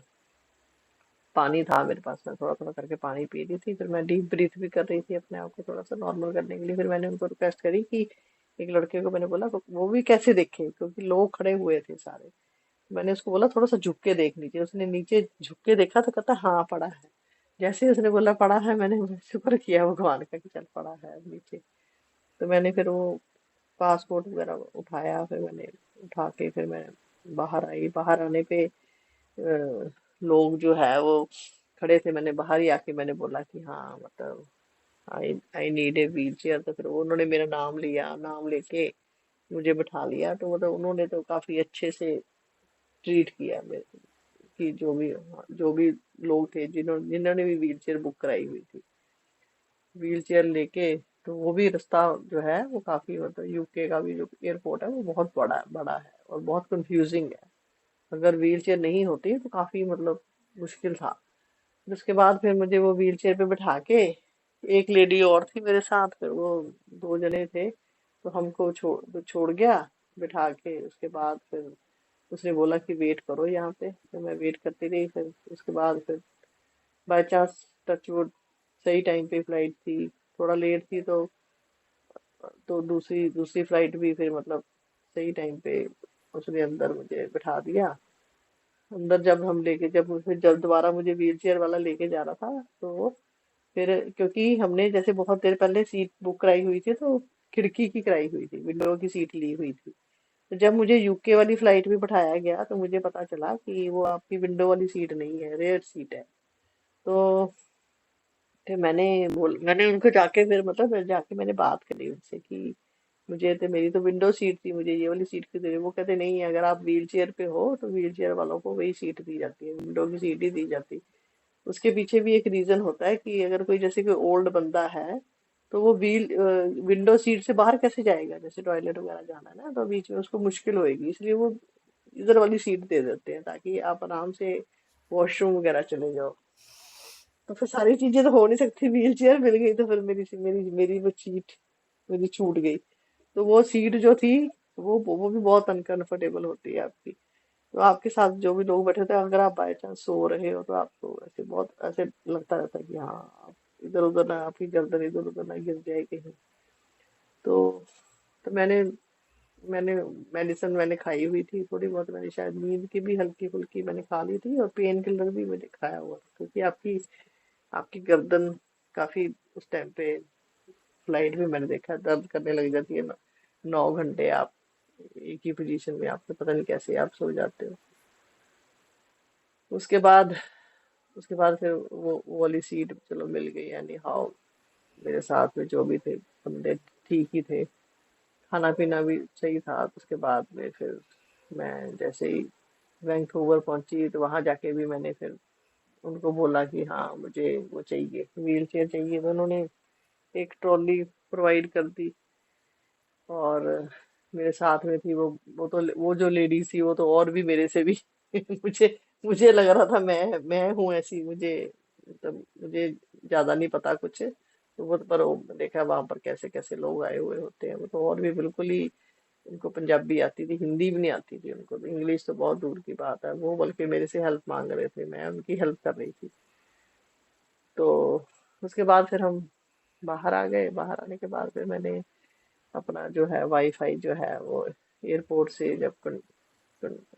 पानी था मेरे पास, मैं थोड़ा थोड़ा करके पानी पी रही थी, फिर मैं डीप ब्रीथ भी कर रही थी अपने आप को थोड़ा सा नॉर्मल करने के लिए। फिर मैंने उनको रिक्वेस्ट करी कि एक लड़के को मैंने बोला, वो भी कैसे देखे क्योंकि लोग खड़े हुए थे सारे, मैंने उसको बोला थोड़ा सा झुक के देख लीजिए, उसने नीचे झुक के देखा तो कहता हाँ पड़ा है। जैसे ही उसने बोला पड़ा है, मैंने शुक्र किया भगवान का कि चल पड़ा है नीचे। तो मैंने फिर वो पासपोर्ट वगैरह उठाया, फिर मैंने उठा के फिर मैं बाहर आई। बाहर आने पे लोग जो है वो खड़े थे, मैंने बाहर ही आके मैंने बोला कि हाँ मतलब I I need a wheelchair. तो फिर उन्होंने मेरा नाम लिया, नाम लेके मुझे बिठा लिया। तो मतलब उन्होंने तो काफी अच्छे से ट्रीट किया मेरे कि जो भी लोग थे जिन्होंने भी व्हील चेयर बुक कराई हुई थी, व्हील चेयर लेके। तो वो भी रास्ता जो है वो काफी मतलब यूके का भी जो एयरपोर्ट है वो बहुत बड़ा है और बहुत कंफ्यूजिंग है। अगर व्हील चेयर नहीं होती तो काफी मतलब मुश्किल था। फिर उसके बाद फिर मुझे वो व्हील चेयर पे बिठा के, एक लेडी और थी मेरे साथ, फिर वो दो जने थे। तो हमको छोड़ गया बिठा के। उसके बाद फिर उसने बोला कि वेट करो यहाँ पे। तो मैं वेट करती रही। फिर उसके बाद फिर बाय चांस टचवुड सही टाइम पे फ्लाइट थी, थोड़ा लेट थी तो दूसरी दूसरी फ्लाइट भी फिर मतलब सही टाइम पे उसने अंदर मुझे बिठा दिया। अंदर जब फिर जब दोबारा मुझे व्हील चेयर वाला लेके जा रहा था, तो फिर क्योंकि हमने जैसे बहुत देर पहले सीट बुक कराई हुई थी, तो खिड़की की कराई हुई थी, विंडो की सीट ली हुई थी। तो जब मुझे यूके वाली फ्लाइट में बिठाया गया तो मुझे पता चला कि वो आपकी विंडो वाली सीट नहीं है, रेयर सीट है। तो फिर मैंने उनको जाके फिर मतलब जाके मैंने बात करी उनसे कि मुझे तो मेरी तो विंडो सीट थी, मुझे ये वाली सीट क्यों दे रहे हो? वो कहते नहीं, अगर आप व्हील चेयर पे हो तो व्हील चेयर वालों को वही सीट दी जाती है, विंडो की सीट ही दी जाती है। उसके पीछे भी एक रीजन होता है कि अगर कोई जैसे कोई ओल्ड बंदा है तो वो विंडो सीट से बाहर कैसे जाएगा, जैसे टॉयलेट वगैरह जाना है ना, तो बीच में उसको मुश्किल होएगी, इसलिए वो इधर वाली सीट दे देते हैं ताकि आप आराम से वॉशरूम वगैरह चले जाओ। तो फिर सारी चीजें तो हो नहीं सकती, व्हील चेयर मिल गई तो फिर मेरी मेरी वो सीट मेरी छूट गई। तो वो सीट जो थी वो भी बहुत अनकंफर्टेबल होती है आपकी। तो आपके साथ जो भी लोग बैठे थे, अगर आप बाय चांस सो रहे हो तो आपको ऐसे बहुत ऐसे लगता रहता है कि हाँ आप इधर उधर ना, आपकी गर्दन इधर उधर ना गिर जाए कहीं। तो तो मैंने मेडिसिन मैंने खाई हुई थी थोड़ी बहुत, मैंने शायद नींद की भी हल्की फुल्की मैंने खा ली थी, और पेन किलर भी मैंने खाया हुआ था, क्योंकि आपकी आपकी गर्दन काफी उस टाइम पे फ्लाइट में मैंने देखा है, दर्द करने लग जाती है ना। 9 घंटे आप एक ही पोजीशन में, आपको पता नहीं कैसे आप सो जाते हो। उसके बाद उसके बाद फिर वो वाली सीट चलो मिल गई, यानी हाउ मेरे साथ में जो भी थे बंदे ठीक ही थे, खाना पीना भी सही था। तो उसके बाद में फिर मैं जैसे ही वैंकूवर पहुंची तो वहां जाके भी मैंने फिर उनको बोला कि हाँ मुझे वो चाहिए, व्हील चेयर चाहिए। तो उन्होंने एक ट्रॉली प्रोवाइड कर दी। और मेरे साथ में थी वो जो लेडीज थी वो तो और भी मेरे से भी मुझे मुझे लग रहा था मैं हूँ ऐसी, मुझे मतलब मुझे ज्यादा नहीं पता कुछ। तो वो पर वो देखा वहां पर कैसे कैसे लोग आए हुए होते हैं, वो तो और भी बिल्कुल ही, उनको पंजाबी आती थी, हिंदी भी नहीं आती थी उनको, तो इंग्लिश तो बहुत दूर की बात है। वो बल्कि मेरे से हेल्प मांग रहे थे, मैं उनकी हेल्प कर रही थी। तो उसके बाद फिर हम बाहर आ गए। बाहर आने के बाद फिर मैंने अपना जो है वाईफाई जो है वो एयरपोर्ट से जब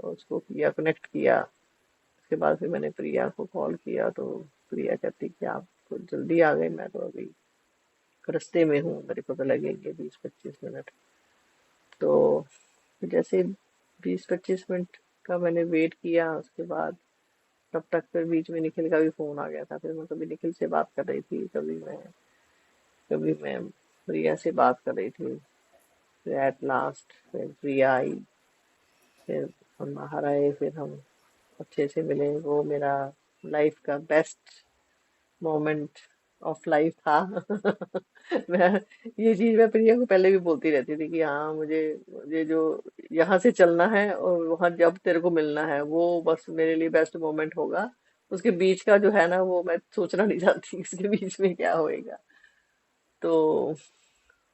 उसको किया, कनेक्ट किया। उसके बाद फिर मैंने प्रिया को कॉल किया। तो प्रिया कहती कि आप तो जल्दी आ गए, मैं तो अभी रास्ते में हूँ, मेरे को तो लगेंगे 20-25 मिनट। तो जैसे 20-25 मिनट का मैंने वेट किया, उसके बाद तब तक फिर बीच में निखिल का भी फोन आ गया था। फिर मैं कभी निखिल से बात कर रही थी, कभी मैं प्रिया से बात कर रही थी। फिर एट लास्ट फिर प्रिया आई, फिर हम बाहर आए, फिर हम अच्छे से मिले। वो मेरा लाइफ का बेस्ट मोमेंट ऑफ लाइफ था। मैं ये चीज मैं प्रिया को पहले भी बोलती रहती थी कि हाँ मुझे जो यहाँ से चलना है और वहां जब तेरे को मिलना है वो बस मेरे लिए बेस्ट मोमेंट होगा। उसके बीच का जो है ना वो मैं सोचना नहीं चाहती, इसके बीच में क्या होएगा। तो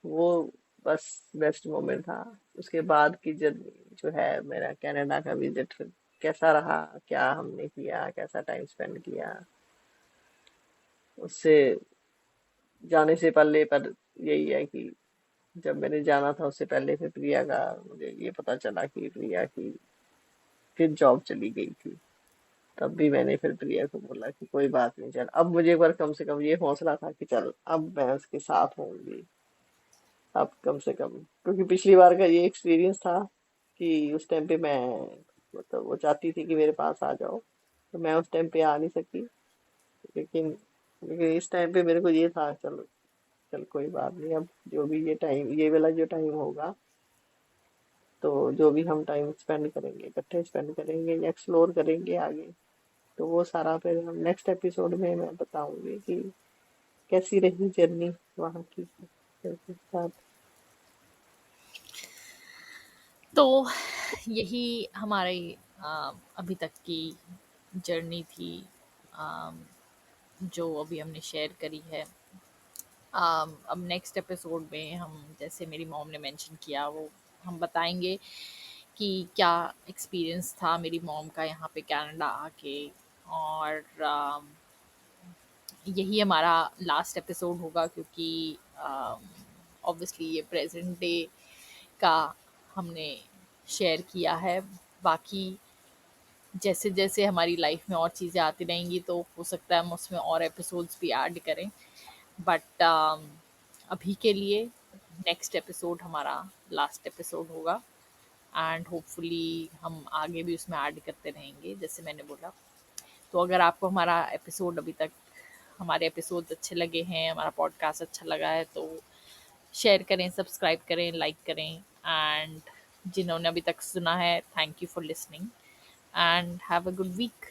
वो बस बेस्ट मोमेंट था। उसके बाद की जर्नी जो है मेरा कनाडा का विजिट कैसा रहा, क्या हमने किया, कैसा टाइम स्पेंड किया, उससे जाने से पहले पर यही है कि जब मैंने जाना था उससे पहले फिर प्रिया का मुझे ये पता चला कि प्रिया की फिर जॉब चली गई थी। तब भी मैंने फिर प्रिया को बोला कि कोई बात नहीं, चल अब मुझे एक बार कम से कम ये हौसला था कि चल अब मैं उसके साथ होंगी। अब कम से कम, क्योंकि पिछली बार का ये एक्सपीरियंस था कि उस टाइम पे मैं, मतलब वो चाहती थी कि मेरे पास आ जाओ, तो मैं उस टाइम पे आ नहीं सकी। लेकिन लेकिन इस टाइम पे मेरे को ये था, चलो चल कोई बात नहीं, अब जो भी ये टाइम, ये वाला जो टाइम होगा, तो जो भी हम टाइम स्पेंड करेंगे, इकट्ठे स्पेंड करेंगे या एक्सप्लोर करेंगे आगे, तो वो सारा फिर हम नेक्स्ट एपिसोड में मैं बताऊंगी कि कैसी रही जर्नी वहाँ की के साथ। तो यही हमारी अभी तक की जर्नी थी, अम, जो अभी हमने शेयर करी है। अब नेक्स्ट एपिसोड में हम, जैसे मेरी मॉम ने मेंशन किया, वो हम बताएंगे कि क्या एक्सपीरियंस था मेरी मॉम का यहाँ पे कनाडा आके। और यही हमारा लास्ट एपिसोड होगा, क्योंकि ऑब्वियसली ये प्रेजेंट डे का हमने शेयर किया है। बाकी जैसे जैसे हमारी लाइफ में और चीज़ें आती रहेंगी तो हो सकता है हम उसमें और एपिसोड्स भी ऐड करें। बट अभी के लिए नेक्स्ट एपिसोड हमारा लास्ट एपिसोड होगा, एंड होपफुली हम आगे भी उसमें ऐड करते रहेंगे जैसे मैंने बोला। तो अगर आपको हमारा एपिसोड अभी तक, हमारे एपिसोड्स अच्छे लगे हैं, हमारा पॉडकास्ट अच्छा लगा है, तो शेयर करें, सब्सक्राइब करें, लाइक करें। एंड जिन्होंने अभी तक सुना है, thank you for listening and have a good week.